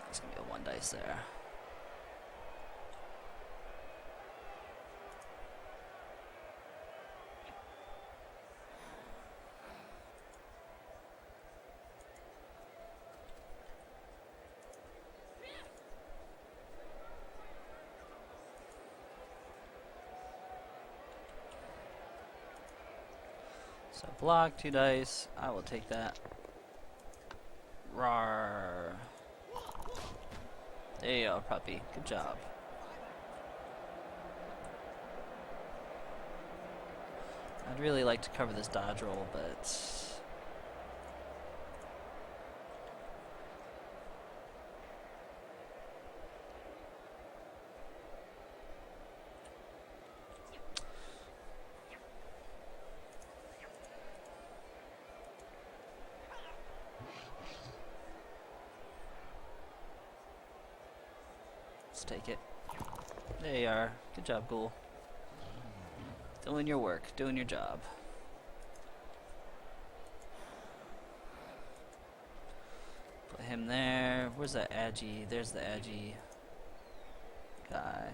There's gonna be a 1 dice there. So block, 2 dice. I will take that. Rawr. There you go, puppy. Good job. I'd really like to cover this dodge roll, but let's take it. There you are. Good job, ghoul. Doing your work, doing your job. Put him there. Where's that Agi? There's the Agi guy.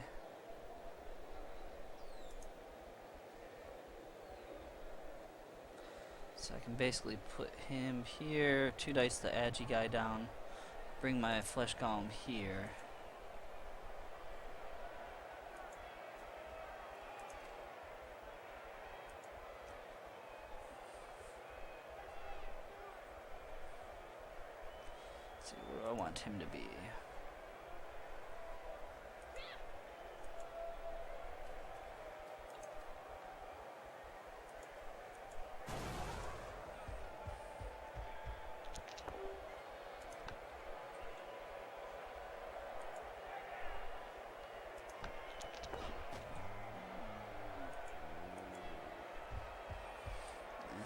So I can basically put him here, 2 dice the Agi guy down, bring my flesh golem here. Let's see where I want him to be.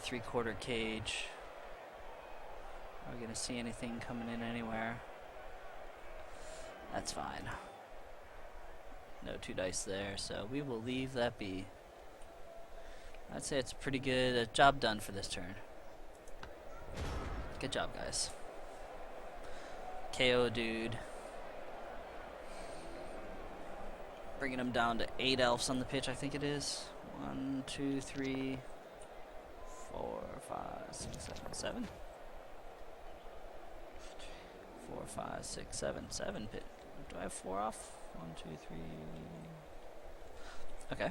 Three-quarter cage. Are we gonna see anything coming in anywhere? That's fine. No 2 dice there, so we will leave that be. I'd say it's a pretty good job done for this turn. Good job, guys. KO dude. Bringing him down to 8 elves on the pitch, I think it is. 1, 2, 3, 4, 5, 6, 7, 7. 4, 5, 6, 7, 7 pit. Do I have 4 off? 1, 2, 3. Okay.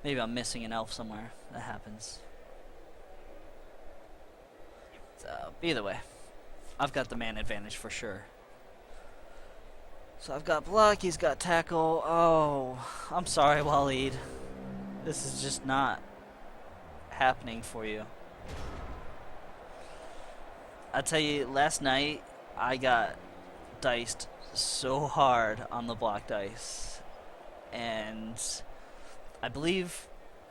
Maybe I'm missing an elf somewhere. That happens. So, either way, I've got the man advantage for sure. So I've got block, he's got tackle. Oh, I'm sorry, Waleed. This is just not happening for you. I tell you, last night I got diced so hard on the block dice, and I believe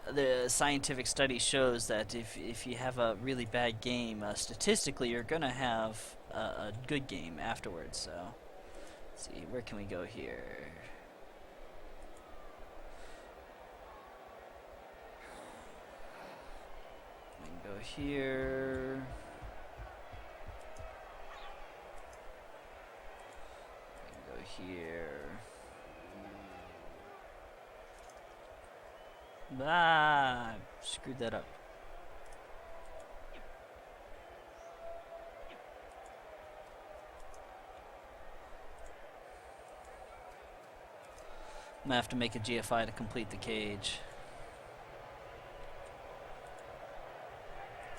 the scientific study shows that if you have a really bad game, statistically you're gonna have a good game afterwards. So let's see, where can we go here? Go here. Go here. Ah, screwed that up. I'm gonna have to make a GFI to complete the cage.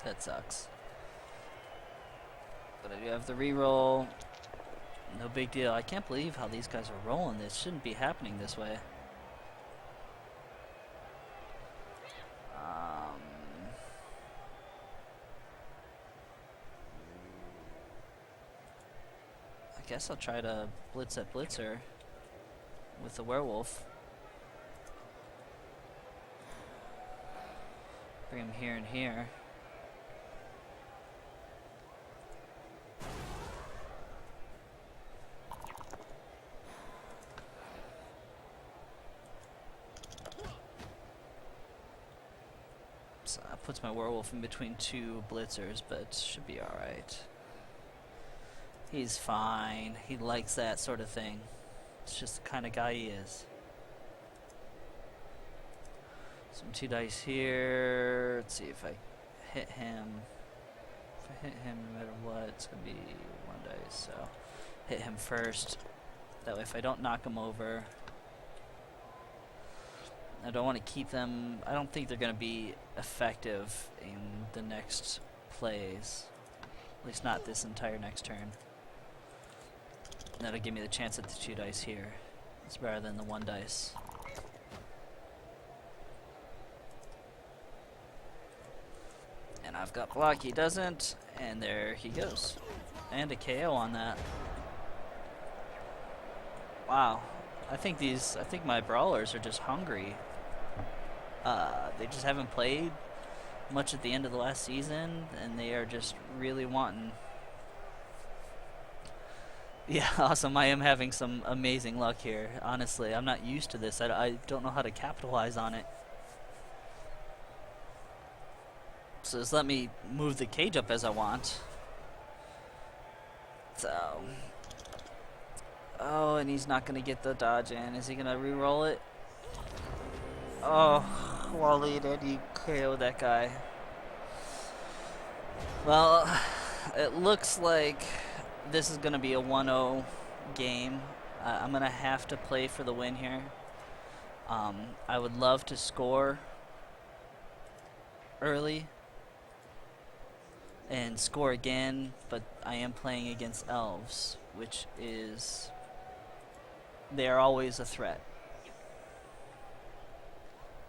That sucks. But I do have the reroll. No big deal. I can't believe how these guys are rolling this. Shouldn't be happening this way. I guess I'll try to blitz at Blitzer with the werewolf. Bring him here and here. So that puts my werewolf in between 2 blitzers, but should be alright. He's fine. He likes that sort of thing. It's just the kind of guy he is. Some 2 dice here. Let's see if I hit him. If I hit him, no matter what, it's going to be 1 dice. So hit him first. That way if I don't knock him over, I don't want to keep them. I don't think they're going to be effective in the next plays. At least not this entire next turn. That'll give me the chance at the 2 dice here. It's better than the 1 dice. And I've got block, he doesn't, and there he goes. And a KO on that. Wow. I think my Brawlers are just hungry. They just haven't played much at the end of the last season, and they are just really wanting Yeah, awesome. I am having some amazing luck here. Honestly, I'm not used to this. I don't know how to capitalize on it. So just let me move the cage up as I want. So, oh, and he's not gonna get the dodge in. Is he gonna re-roll it? Oh, Wally, did you KO that guy? Well, it looks like this is gonna be a 1-0 game. I'm gonna have to play for the win here. I would love to score early and score again, but I am playing against elves, which is, they are always a threat.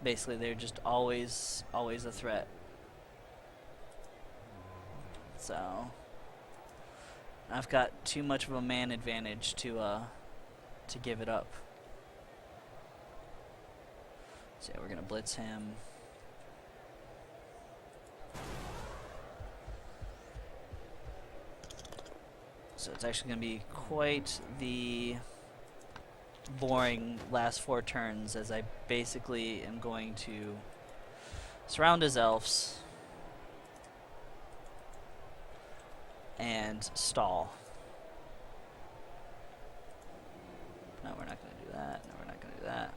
Basically, they're just always a threat. So I've got too much of a man advantage to give it up. So yeah, we're gonna blitz him. So it's actually going to be quite the boring last 4 turns, as I basically am going to surround his elves and stall. No, we're not going to do that. No, we're not going to do that.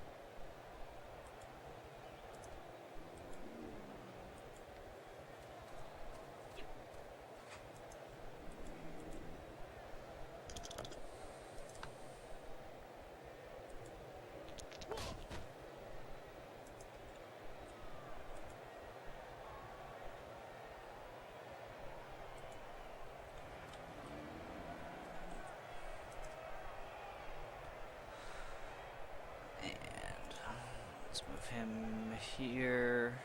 Let's move him here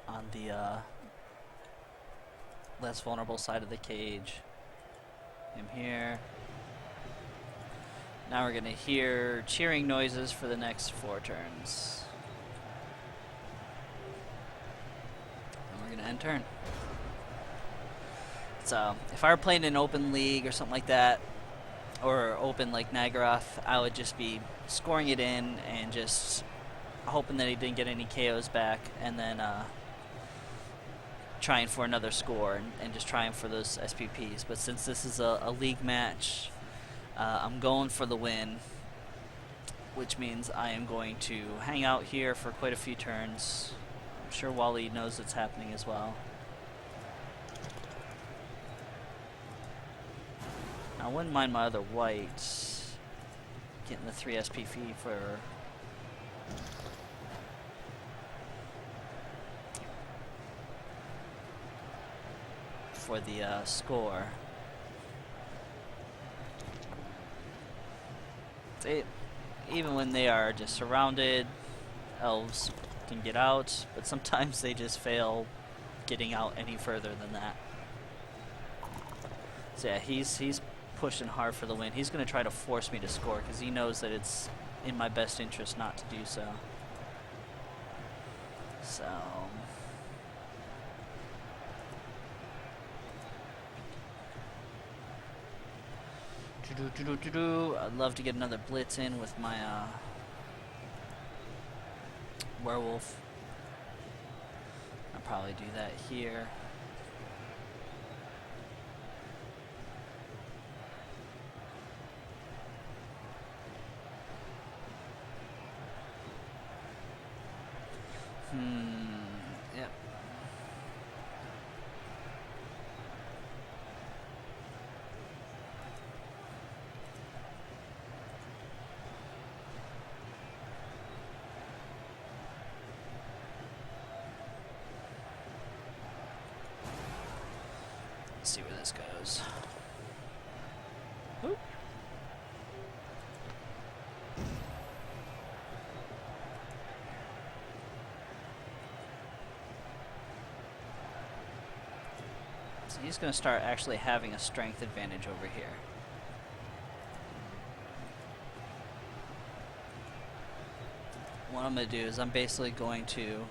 on the less vulnerable side of the cage. Him here. Now we're going to hear cheering noises for the next 4 turns. And we're going to end turn. So if I were playing an open league or something like that, or open like Nagaroth, I would just be scoring it in and just hoping that he didn't get any KOs back, and then trying for another score and just trying for those SPPs. But since this is a league match, I'm going for the win, which means I am going to hang out here for quite a few turns. I'm sure Wally knows what's happening as well. I wouldn't mind my other white getting the 3 SPP for the score. Even when they are just surrounded, elves can get out, but sometimes they just fail getting out any further than that. So yeah, he's pushing hard for the win. He's going to try to force me to score because he knows that it's in my best interest not to do so. So I'd love to get another blitz in with my werewolf. I'll probably do that here. Yep. Let's see where this goes. Oop. So he's going to start actually having a strength advantage over here. What I'm going to do is I'm basically going to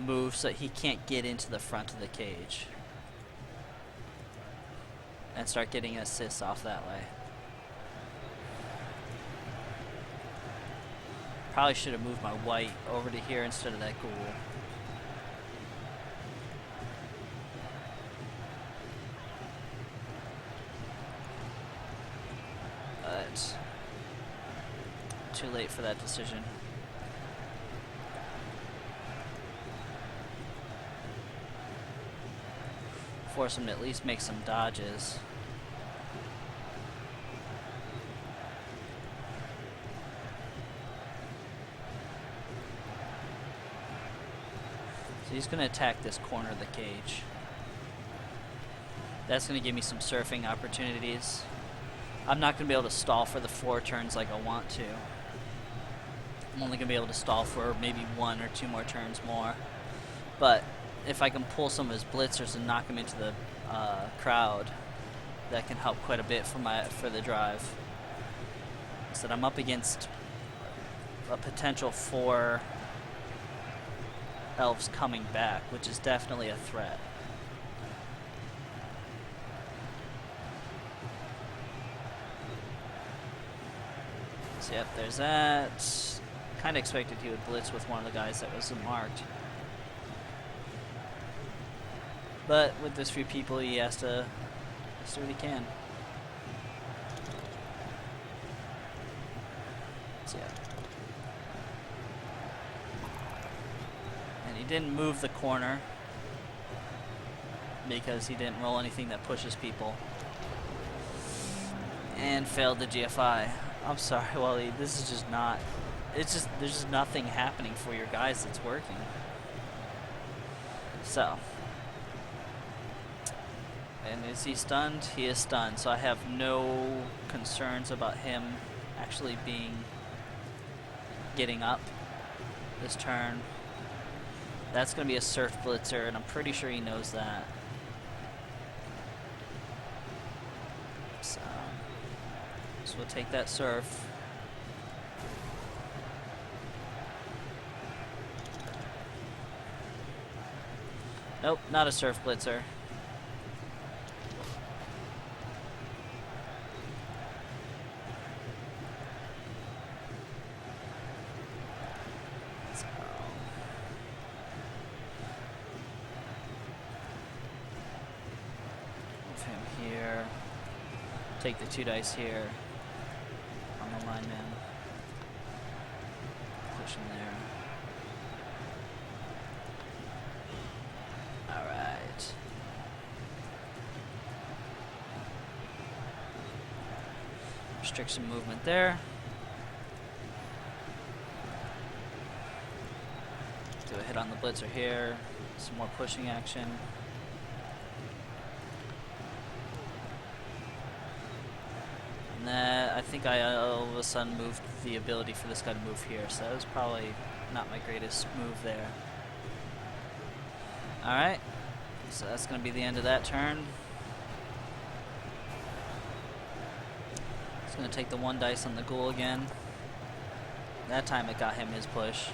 move so that he can't get into the front of the cage. and start getting assists off that way. Probably should have moved my white over to here instead of that ghoul. But too late for that decision. Force him to at least make some dodges. So he's going to attack this corner of the cage. That's going to give me some surfing opportunities. I'm not going to be able to stall for the 4 turns like I want to. I'm only going to be able to stall for maybe 1 or 2 more turns more. But if I can pull some of his blitzers and knock him into the crowd, that can help quite a bit for the drive. So I'm up against a potential 4 elves coming back, which is definitely a threat. So yep, there's that. Kind of expected he would blitz with one of the guys that wasn't marked. But with this few people, he has to do what he can. So yeah. And he didn't move the corner because he didn't roll anything that pushes people. And failed the GFI. I'm sorry, Wally, this is just not, there's just nothing happening for your guys that's working. So. And is he stunned? He is stunned, so I have no concerns about him actually getting up this turn. That's going to be a surf blitzer, and I'm pretty sure he knows that. So we'll take that surf. Nope, not a surf blitzer. Take the 2 dice here on the lineman. Push him there. Alright. Restrict some movement there. Do a hit on the blitzer here. Some more pushing action. I think I all of a sudden moved the ability for this guy to move here, so that was probably not my greatest move there. Alright, so that's going to be the end of that turn. It's going to take the 1 dice on the ghoul again. That time it got him his push.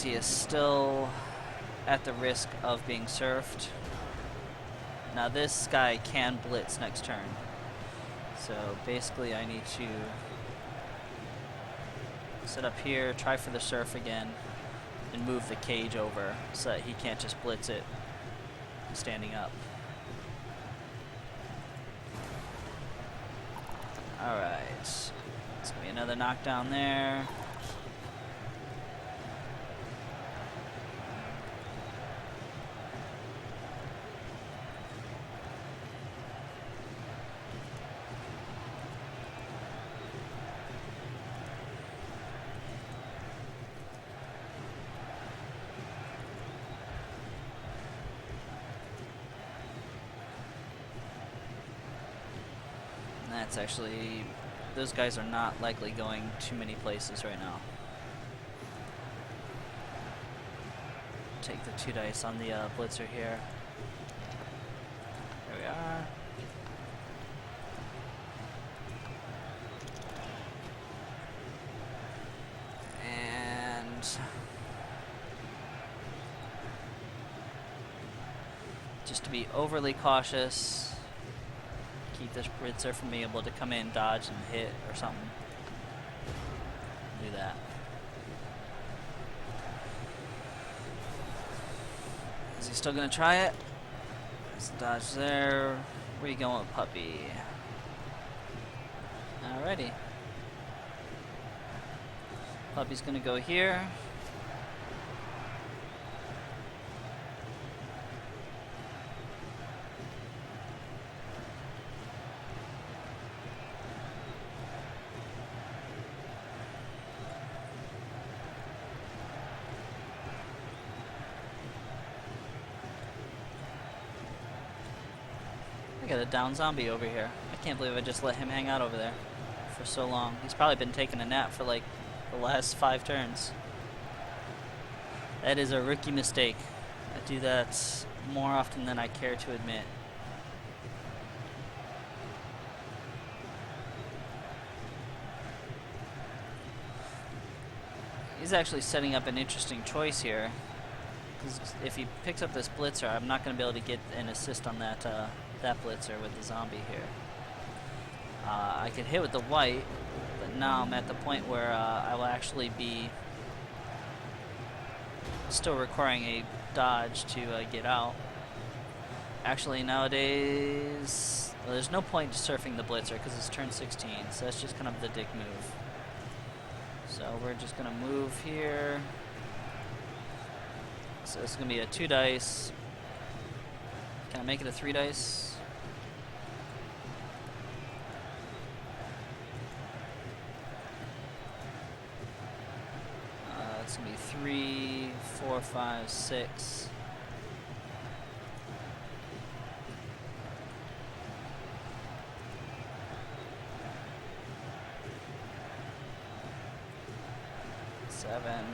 He is still at the risk of being surfed. Now this guy can blitz next turn. So basically I need to sit up here, try for the surf again, and move the cage over so that he can't just blitz it standing up. Alright. It's going to be another knockdown there. That's actually, those guys are not likely going too many places right now. Take the 2 dice on the blitzer here. There we are. just to be overly cautious. Keep this blitzer from being able to come in, dodge, and hit or something. Do that. Is he still gonna try it? There's a dodge there. Where are you going with Puppy? Alrighty. Puppy's gonna go here. Got a down zombie over here. I can't believe I just let him hang out over there for so long. He's probably been taking a nap for like the last 5 turns. That is a rookie mistake. I do that more often than I care to admit. He's actually setting up an interesting choice here, because if he picks up this blitzer, I'm not going to be able to get an assist on that that blitzer with the zombie here. I could hit with the white, but now I'm at the point where I will actually be still requiring a dodge to get out. Actually, nowadays, well, there's no point surfing the blitzer because it's turn 16, so that's just kind of the dick move. So we're just going to move here. So it's going to be a 2 dice. Can I make it a 3 dice? It's going to be 3, 4, 5, 6. Seven.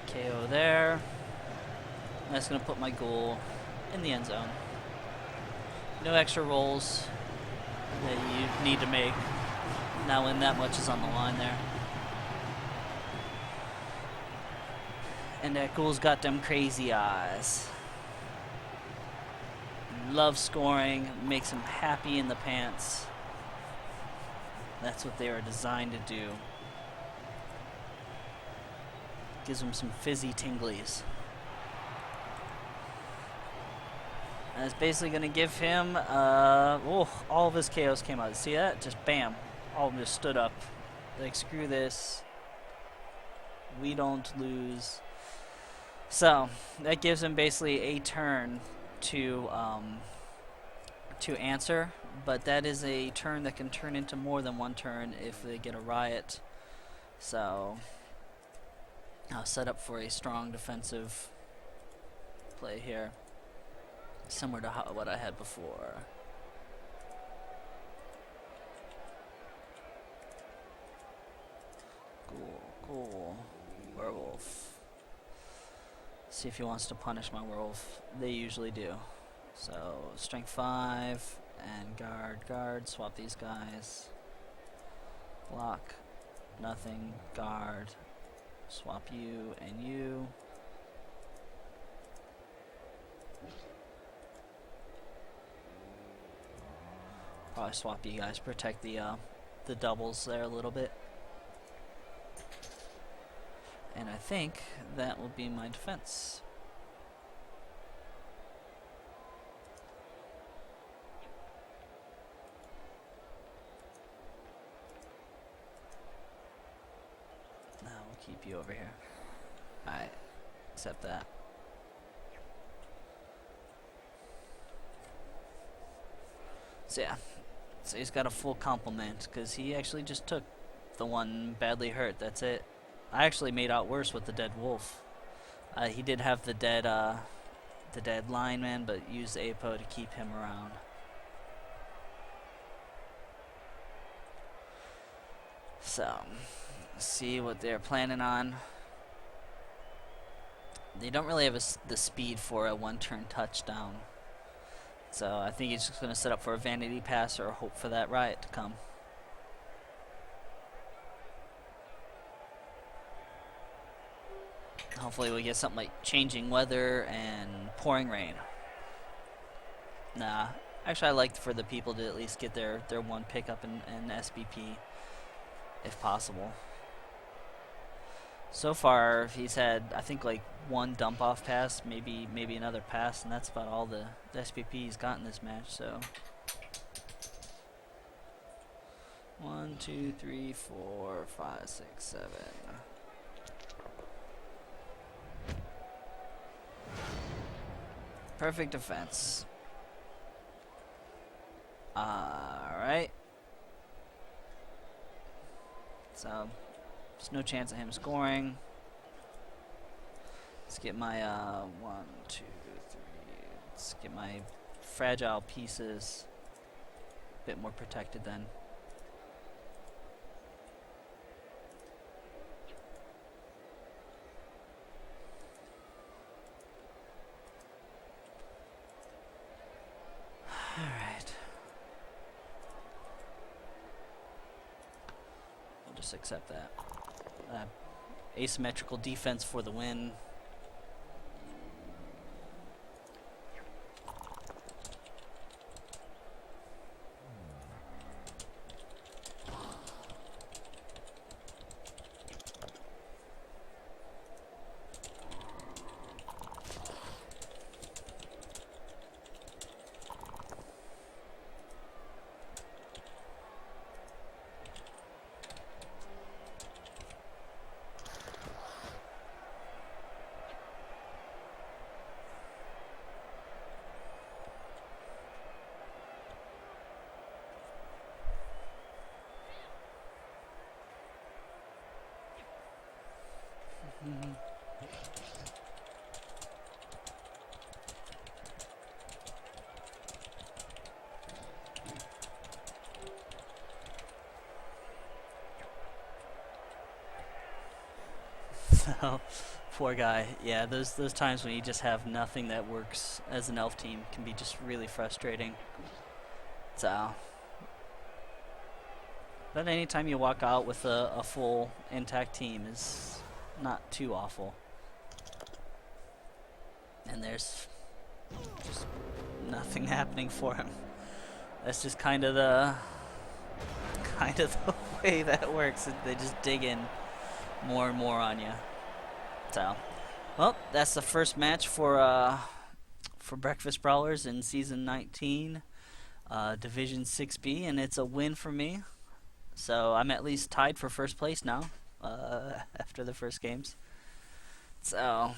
KO there. And that's going to put my goal in the end zone. No extra rolls that you need to make now when that much is on the line there. And that ghoul's got them crazy eyes. Loves scoring, makes him happy in the pants. That's what they are designed to do. Gives him some fizzy tinglies. And it's basically going to give him, all of his KOs came out. See that? Just bam. All of them just stood up. Like, screw this. We don't lose. So, that gives him basically a turn to answer. But that is a turn that can turn into more than one turn if they get a riot. So, I'll set up for a strong defensive play here. Similar to what I had before. Cool. Werewolf. See if he wants to punish my werewolf. They usually do. So, strength 5 and guard. Swap these guys. Block. Nothing. Guard. Swap you and you. Probably swap you guys, protect the doubles there a little bit. And I think that will be my defense. Now we'll keep you over here. Alright, accept that. So yeah. So he's got a full complement because he actually just took the one badly hurt. That's it. I actually made out worse with the dead wolf. He did have the dead lineman, but used APO to keep him around. So, let's see what they're planning on. They don't really have the speed for a one-turn touchdown. So I think he's just going to set up for a vanity pass or hope for that riot to come. Hopefully we get something like changing weather and pouring rain. Nah. Actually, I like for the people to at least get their one pickup in SBP, if possible. So far, he's had, I think, like one dump-off pass, maybe another pass, and that's about all the SBP he's got in this match, so. 1, 2, 3, 4, 5, 6, 7. Perfect defense. Alright. So, there's no chance of him scoring. Let's get my 1, 2, 3. Let's get my fragile pieces a bit more protected then. Alright. We'll just accept that. Asymmetrical defense for the win. So, poor guy. Yeah, those times when you just have nothing that works as an elf team can be just really frustrating. So, but anytime you walk out with a full intact team is not too awful. And there's just nothing happening for him. That's just kind of the way that works. They just dig in more and more on you. So, well, that's the first match for Breakfast Brawlers in Season 19, Division 6B, and it's a win for me. So I'm at least tied for first place now after the first games. So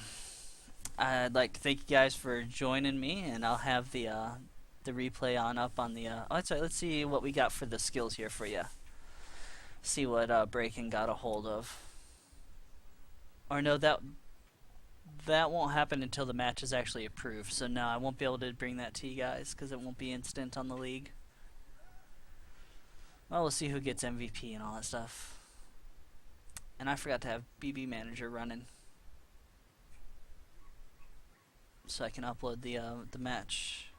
I'd like to thank you guys for joining me, and I'll have the replay up on the. Oh, that's right. Let's see what we got for the skills here for you. See what Breaking got a hold of. Or no, that won't happen until the match is actually approved. So no, I won't be able to bring that to you guys because it won't be instant on the league. Well, we'll see who gets MVP and all that stuff. And I forgot to have BB Manager running, so I can upload the match.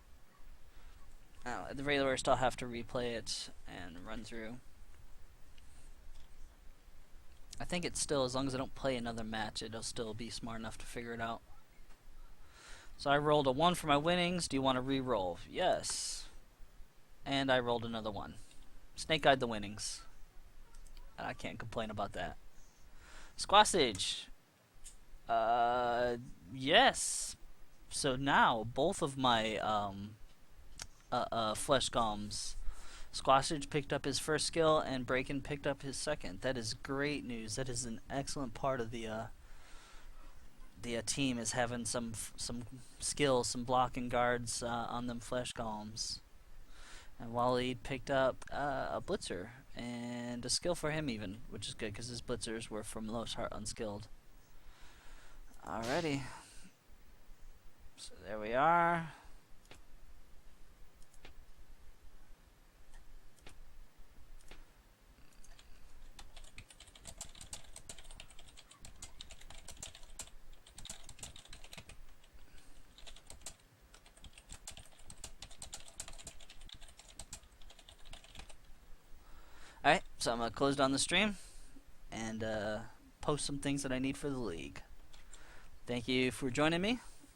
The regular still have to replay it and run through. I think it's still, as long as I don't play another match, it'll still be smart enough to figure it out. So I rolled a 1 for my winnings. Do you want to re-roll? Yes. And I rolled another 1. Snake-eyed the winnings. I can't complain about that. Squassage. Yes. So now both of my flesh golems, Squassage picked up his first skill and Braken picked up his second. That is great news. That is an excellent part of the team, is having some skills, some blocking guards on them flesh golems. And Wally picked up a blitzer and a skill for him even, which is good because his blitzers were for most part unskilled. Alrighty. So there we are. Alright, so I'm going to close down the stream and post some things that I need for the league. Thank you for joining me.